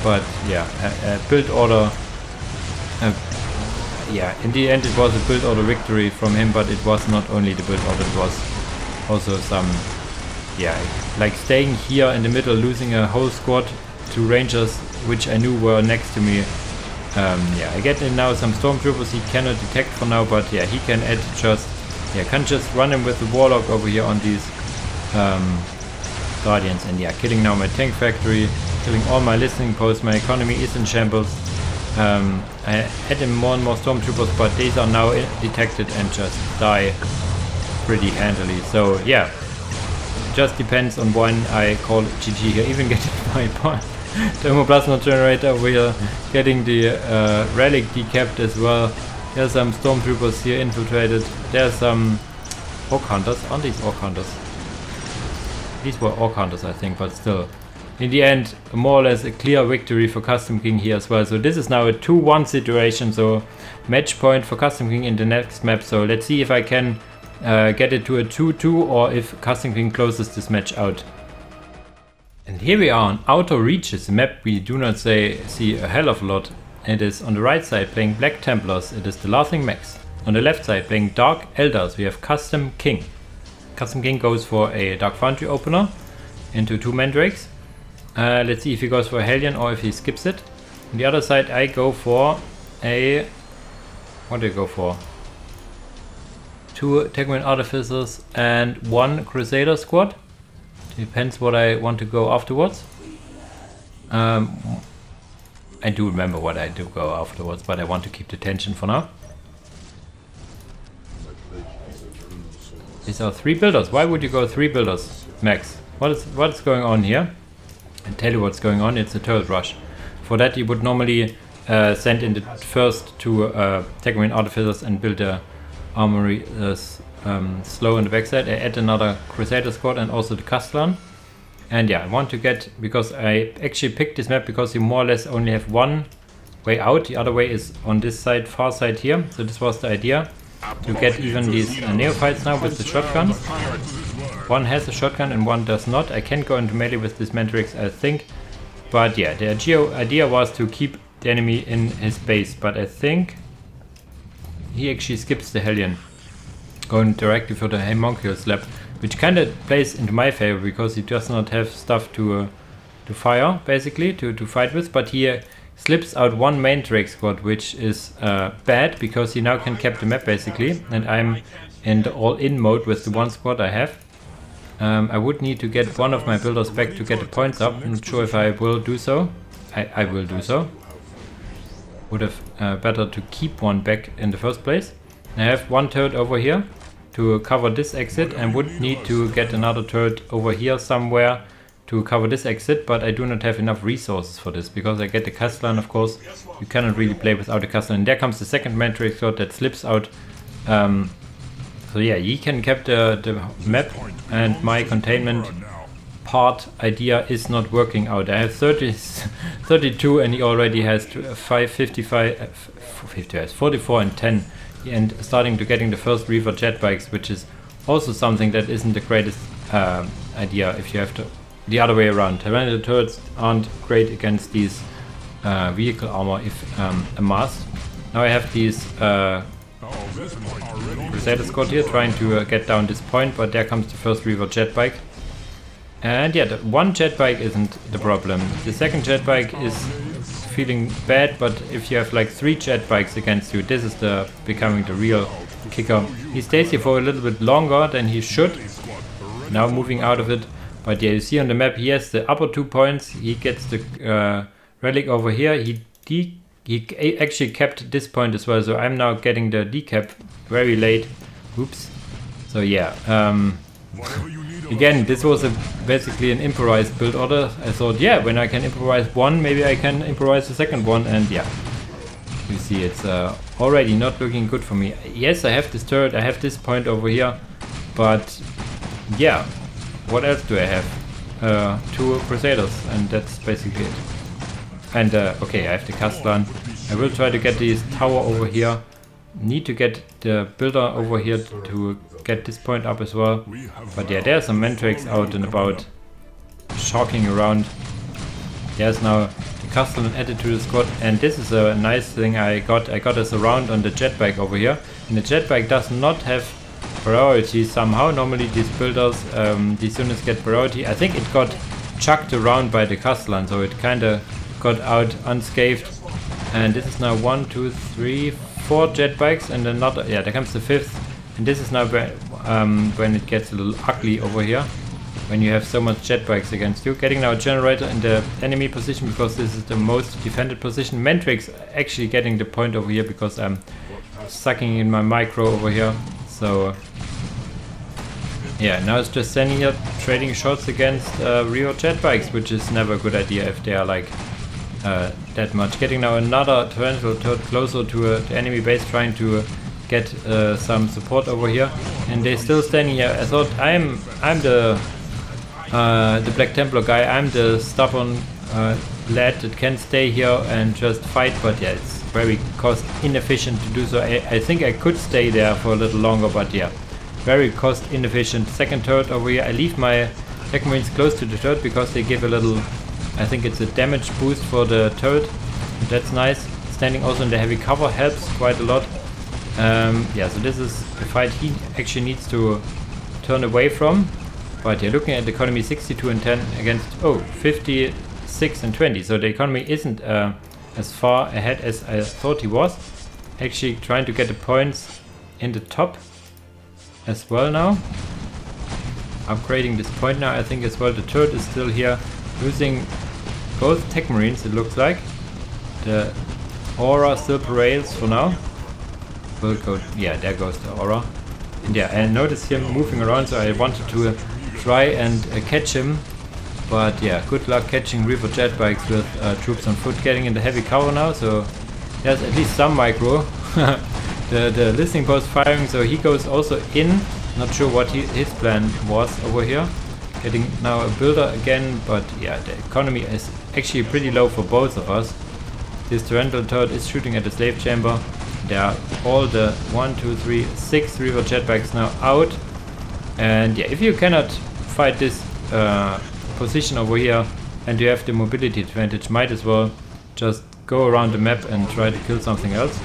But yeah, a build order. Yeah, in the end it was a build order victory from him, but it was not only the build order, it was also some, yeah, like staying here in the middle, losing a whole squad to Rangers, which I knew were next to me. Yeah, I get in now some Stormtroopers he cannot detect for now, but yeah, he can add just, yeah, can just run him with the Warlock over here on these Guardians, and yeah, killing now my tank factory, killing all my listening posts, my economy is in shambles. I add in more and more Stormtroopers, but these are now detected and just die pretty handily. So yeah, just depends on when I call GG here. Even getting my thermoplasma generator over here, getting the relic decapped as well. There's some Stormtroopers here infiltrated. There's some Orc Hunters. Aren't these Orc Hunters? These were Orc Hunters, I think, but still. In the end, more or less a clear victory for Custom King here as well. So this is now a 2-1 situation. So match point for Custom King in the next map. So let's see if I can get it to a 2-2 or if Custom King closes this match out. And here we are on Outer Reaches, a map we do not see a hell of a lot. It is on the right side playing Black Templars, it is TheLaughingMax. On the left side playing Dark Eldars, we have Custom King. Custom King goes for a Dark Foundry opener into 2 Mandrakes. Let's see if he goes for a Hellion or if he skips it. On the other side I go for a... what do I go for? 2 Tegwin Artificers and 1 Crusader squad. Depends what I want to go afterwards. I do remember what I do go afterwards, but I want to keep the tension for now. These are 3 builders. Why would you go 3 builders, Max? What's going on here? I'll tell you what's going on. It's a turret rush. For that you would normally send in the first 2 Tegwin Artificers and build a armory slow on the backside. I add another Crusader squad and also the Castellan. And yeah, I want to get, because I actually picked this map because you more or less only have one way out. The other way is on this side, far side here. So this was the idea, to get even these neophytes now with the shotguns. One has a shotgun and one does not. I can go into melee with this Mandrax, I think. But yeah, the idea was to keep the enemy in his base. But I think he actually skips the Hellion, going directly for the Homunculus lab, which kind of plays into my favor because he does not have stuff to fire, basically, to fight with. But he slips out 1 main Drake squad, which is bad because he now can cap the map, basically. And I'm in the all-in mode with the 1 squad I have. I would need to get one of my builders back to get the points up. I'm not sure if I will do so. I will do so. Would have better to keep one back in the first place. I have 1 turret over here to cover this exit and would need to get another turret over here somewhere to cover this exit, but I do not have enough resources for this because I get the Castellan, of course. You cannot really play without the Castellan. And there comes the second Mandrake slot that slips out. So yeah, he can cap the map, and my containment part idea is not working out. I have 32 and he already has 44 and 10. And starting to getting the first Reaver jet bikes, which is also something that isn't the greatest idea if you have to the other way around. Tyrannical turrets aren't great against these vehicle armor if amassed. Now I have these Crusader squad here trying to get down this point, but there comes the first Reaver jet bike. And yeah, the 1 jet bike isn't the problem. The second jet bike is feeling bad, but if you have like 3 jet bikes against you, this is becoming the real kicker. He stays here for a little bit longer than he should. Now moving out of it. But yeah, you see on the map, he has the upper 2 points. He gets the relic over here. He actually kept this point as well. So I'm now getting the decap very late. Oops. So yeah. Again, this was basically an improvised build order. I thought, yeah, when I can improvise one, maybe I can improvise the second one. And yeah, you see it's already not looking good for me. Yes, I have this turret. I have this point over here. But yeah. What else do I have? 2 Crusaders, and that's basically it. And okay, I have the Castellan. I will try to get this tower over here. Need to get the builder over here to get this point up as well. But yeah, there's some Mantrakes out and about, shocking around. There's now the Castellan added to the squad, and this is a nice thing I got. I got a surround on the jetbike over here, and the jetbike does not have priority somehow. Normally these builders, these units get priority. I think it got chucked around by the Castellan, so it kinda got out unscathed. And this is now 1, 2, 3, 4 jetbikes, and another, yeah, there comes the 5th. And this is now when it gets a little ugly over here, when you have so much jetbikes against you. Getting now a generator in the enemy position, because this is the most defended position. Mantrakes actually getting the point over here, because I'm sucking in my micro over here. So yeah, now it's just standing here trading shots against rear jetbikes, which is never a good idea if they are like that much. Getting now another torrential turret closer to the enemy base, trying to get some support over here, and they're still standing here. I thought I'm the Black Templar guy. I'm the stubborn lad that can stay here and just fight, but yeah, it's very cost inefficient to do so. I think I could stay there for a little longer, but yeah, very cost inefficient. Second turret over here. I leave my Tech Marines close to the turret because they give a little, I think it's a damage boost for the turret. That's nice. Standing also in the heavy cover helps quite a lot. Yeah, so this is a fight he actually needs to turn away from. But yeah, looking at the economy, 62 and 10 against 56 and 20. So the economy isn't as far ahead as I thought he was. Actually trying to get the points in the top as well now. Upgrading this point now, I think as well. The turret is still here, losing both Tech Marines, it looks like. The aura still prevails for now. Will go, yeah, there goes the aura. And yeah, I noticed him moving around, so I wanted to try and catch him. But yeah, good luck catching Reaver jetbikes with troops on foot. Getting in the heavy cover now, so there's at least some micro. the listening post firing, so he goes also in. Not sure what his plan was over here. Getting now a builder again, but yeah, the economy is actually pretty low for both of us. This torrential turret is shooting at the slave chamber. There are all the 1, 2, 3, 6 Reaver jetbikes now out. And yeah, if you cannot fight this position over here and you have the mobility advantage, might as well just go around the map and try to kill something else.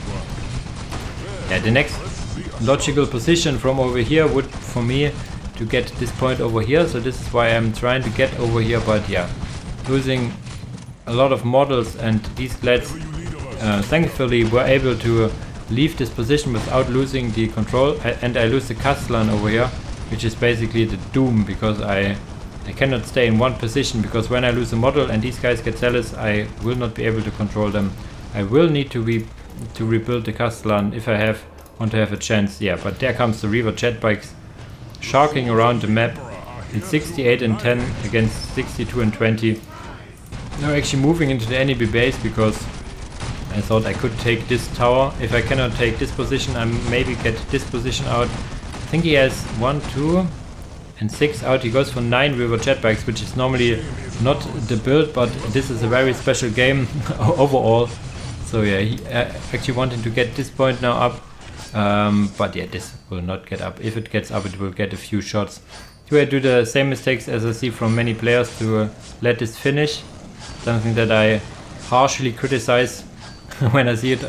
Yeah, the next logical position from over here would, for me, to get this point over here. So this is why I'm trying to get over here, but yeah, losing a lot of models, and these lads thankfully were able to leave this position without losing the control. And I lose the Castellan over here, which is basically the doom, because I cannot stay in one position, because when I lose a model and these guys get zealous, I will not be able to control them. I will need to rebuild the Castellan if I want to have a chance. Yeah, but there comes the Reaver jetbikes sharking around the map. It's 68 and 10 against 62 and 20. Now actually moving into the enemy base, because I thought I could take this tower. If I cannot take this position, I maybe get this position out. I think he has 1, 2 and 6 out. He goes for 9 Reaver jetbikes, which is normally not the build, but this is a very special game overall. So yeah, he actually wanting to get this point now up. But yeah, this will not get up. If it gets up, it will get a few shots. Do I do the same mistakes as I see from many players to let this finish? Something that I harshly criticize when I see it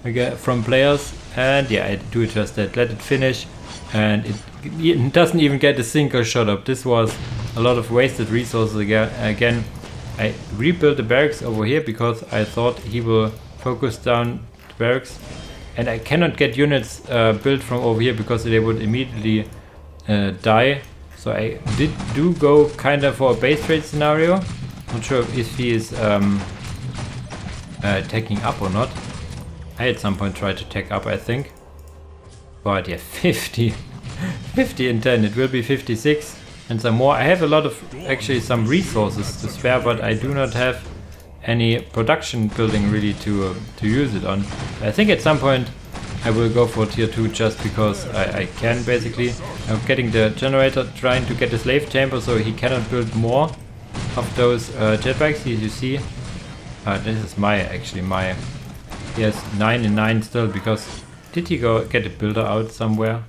again from players. And yeah, I do just that. Let it finish, and it doesn't even get a single shot up. This was a lot of wasted resources again. I rebuilt the barracks over here because I thought he will focus down the barracks. And I cannot get units built from over here because they would immediately die. So I do go kind of for a base trade scenario. Not sure if he is taking up or not. I at some point tried to take up, I think. But yeah, 50 and 10. It will be 56 and some more. I have a lot of, actually some resources to spare, but I do not have any production building really to use it on. I think at some point I will go for tier 2 just because I can basically. I'm getting the generator, trying to get the slave chamber so he cannot build more of those jetpacks. Here you see, this is my, he has 9 and 9 still because, did he go get a builder out somewhere?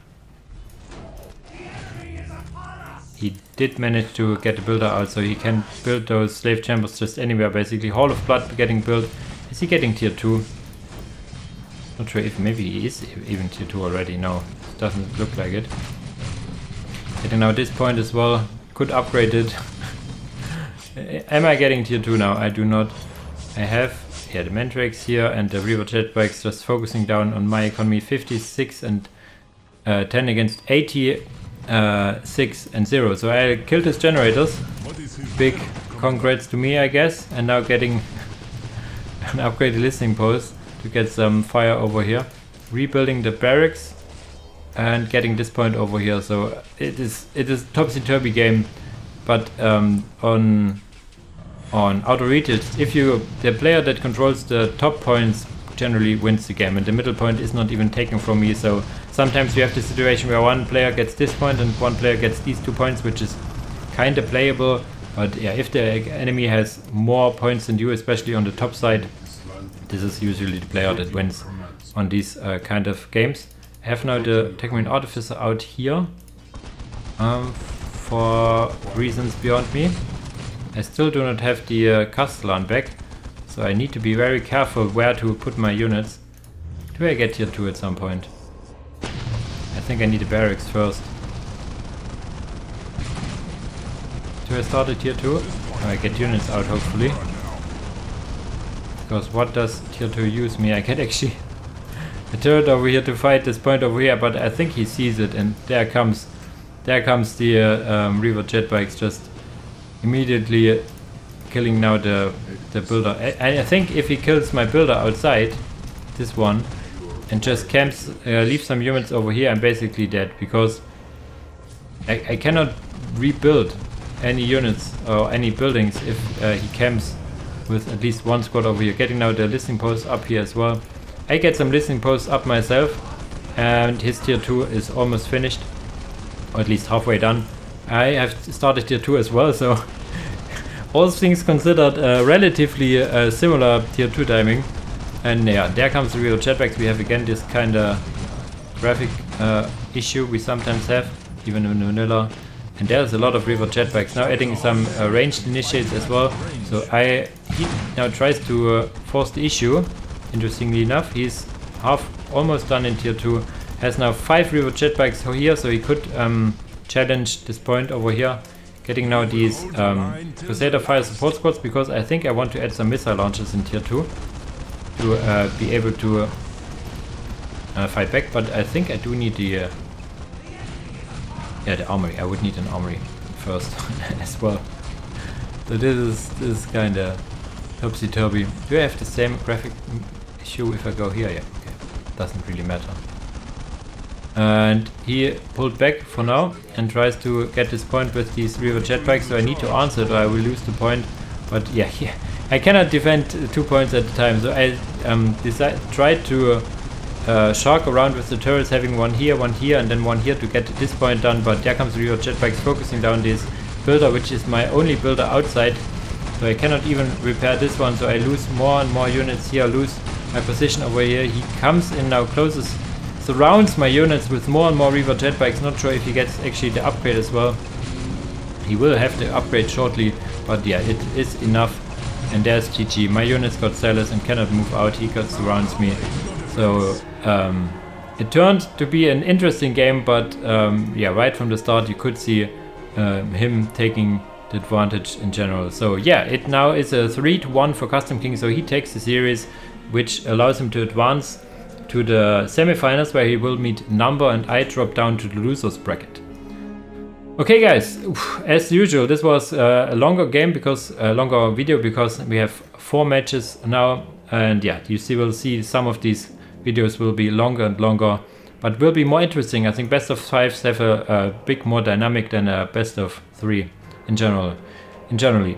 He did manage to get a builder out, so he can build those slave chambers just anywhere basically. Hall of Blood getting built. Is he getting tier 2? Not sure if maybe he is even tier 2 already. No, it doesn't look like it. Getting now this point as well. Could upgrade it. Am I getting tier 2 now? I do not. I have the Mandrakes here and the Reaver Jetbikes just focusing down on my economy. 56 and 10 against 80. 6 and 0. So I killed his generators. Big congrats to me, I guess. And now getting an upgraded listening post to get some fire over here. Rebuilding the barracks and getting this point over here. So it is topsy-turvy game, but on auto retails, if the player that controls the top points generally wins the game, and the middle point is not even taken from me. So sometimes you have the situation where one player gets this point and one player gets these 2 points, which is kind of playable. But yeah, if the enemy has more points than you, especially on the top side, this is usually the player that wins on these kind of games. I have now the Techmarine Artificer out here for reasons beyond me. I still do not have the Castellan back, so I need to be very careful where to put my units. Do I get tier 2 at some point? I think I need the barracks first. Do I start at tier 2? I get units out hopefully. Because what does tier 2 use me? I get actually a turret over here to fight this point over here, but I think he sees it, and there comes the Reaver Jetbikes just immediately killing now the builder. I think if he kills my builder outside, this one, and just camps, leaves some units over here, I'm basically dead, because I cannot rebuild any units or any buildings if he camps with at least one squad over here. Getting now the listening post up here as well. I get some listening posts up myself, and his tier 2 is almost finished, or at least halfway done. I have started tier 2 as well, so all things considered, relatively similar tier 2 timing. And yeah, there comes the real jetpacks. We have again this kind of graphic issue we sometimes have, even in vanilla. And there's a lot of river jetpacks. Now adding some ranged initiates as well. So he now tries to force the issue. Interestingly enough, he's almost done in tier 2. Has now 5 river jetpacks here, so he could challenge this point over here. Getting now these Crusader Fire support squads, because I think I want to add some missile launchers in tier 2 to be able to fight back. But I think I do need the armory. I would need an armory first as well. So this is kind of topsy-turvy. Do I have the same graphic issue if I go here? Yeah, okay. Doesn't really matter. And he pulled back for now and tries to get this point with these river jetpacks, so I need to answer it or I will lose the point. But yeah, I cannot defend 2 points at a time, so I tried to shark around with the turrets, having one here, and then one here to get this point done. But there comes the river jetpacks focusing down this builder, which is my only builder outside, so I cannot even repair this one, so I lose more and more units here, lose my position over here. He comes in now, surrounds my units with more and more river jetbikes. Not sure if he gets actually the upgrade as well. He will have the upgrade shortly, but yeah, it is enough. And there's GG. My units got zealous and cannot move out. He surrounds me. So it turned to be an interesting game, but yeah, right from the start you could see him taking the advantage in general. So yeah, it now is a 3-1 for Custom King, so he takes the series, which allows him to advance to the semifinals where he will meet Number and I drop down to the losers bracket. Okay guys, as usual this was a longer game because longer video because we have 4 matches now, and yeah, will see some of these videos will be longer and longer, but will be more interesting. I think best of 5s have a bit more dynamic than a best of 3 in generally.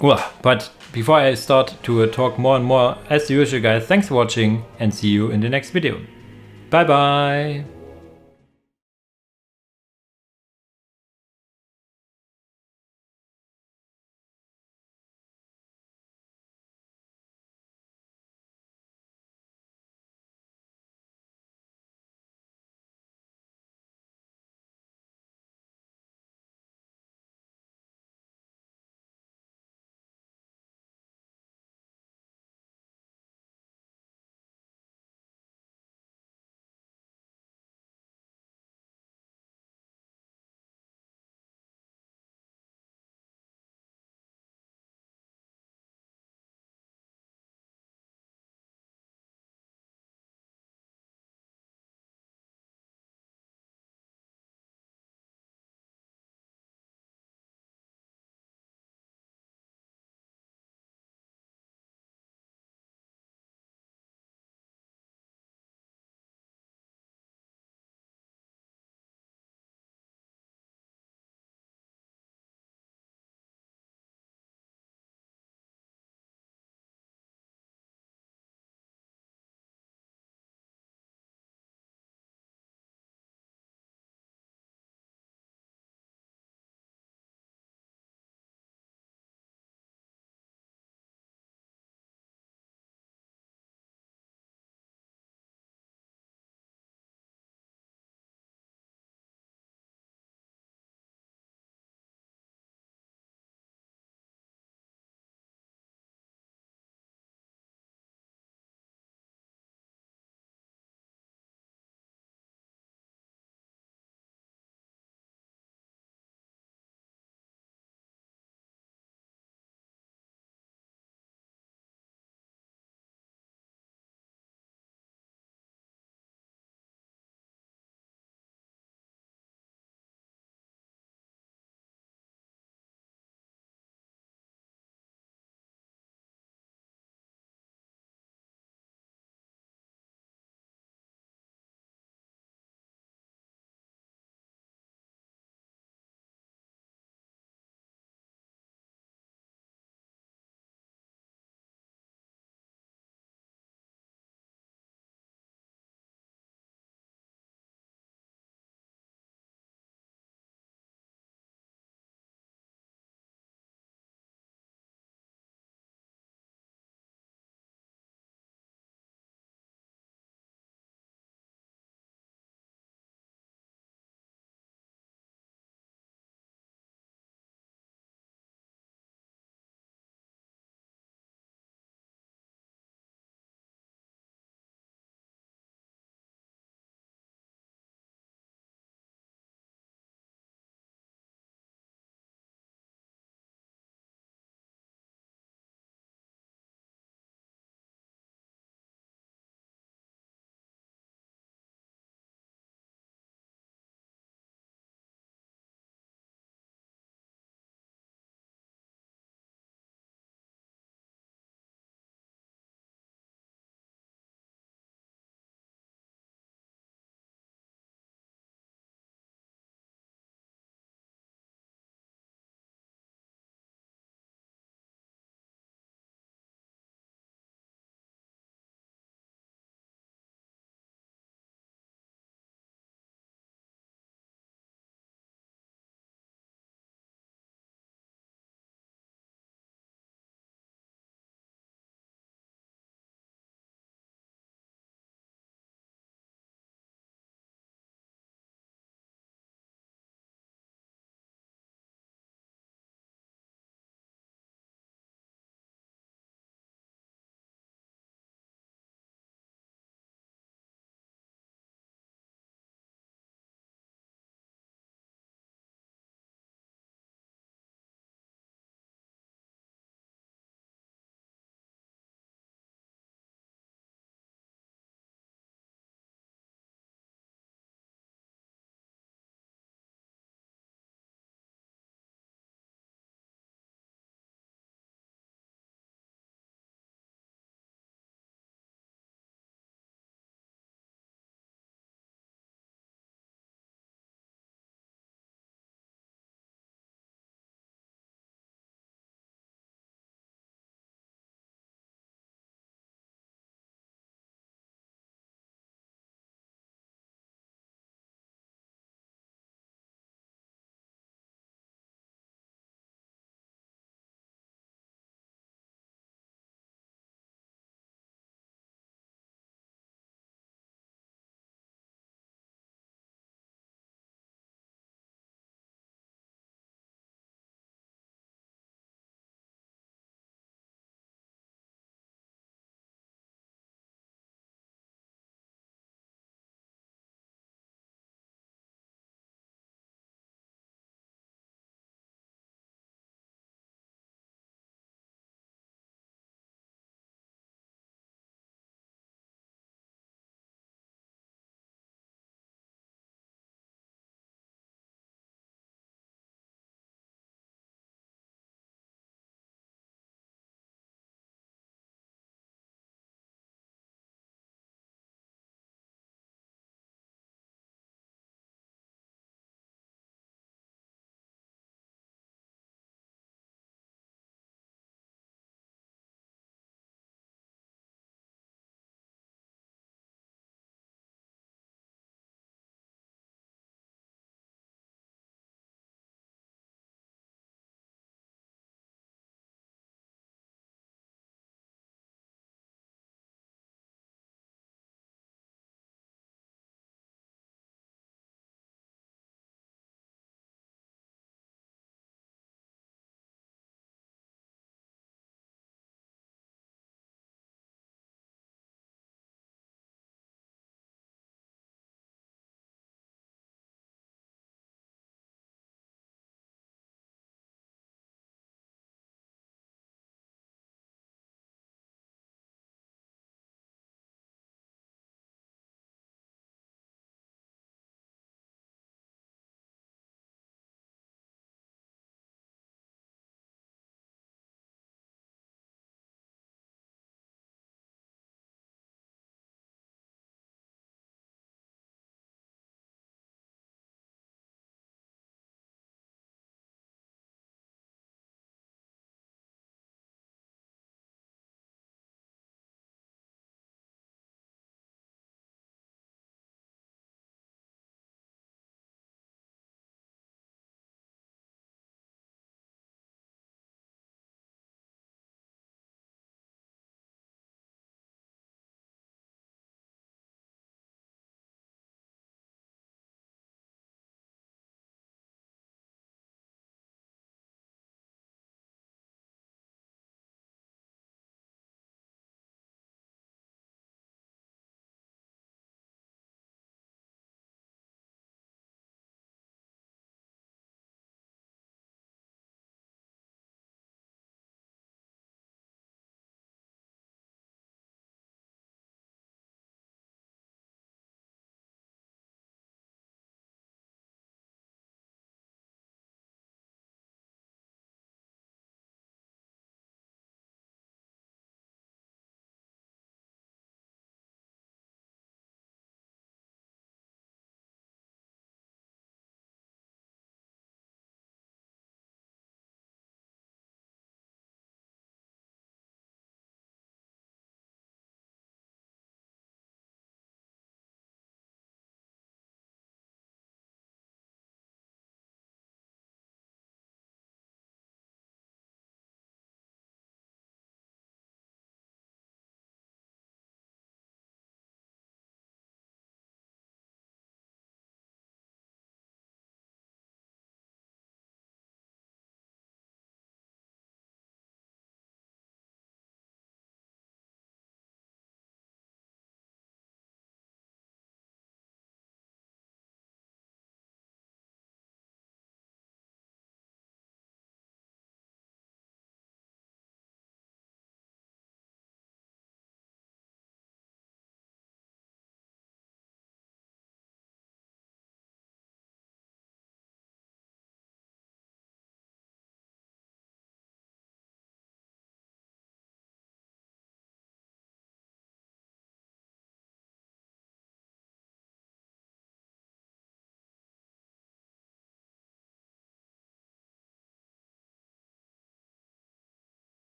Well, but before I start to talk more and more, as usual guys, thanks for watching and see you in the next video. Bye bye!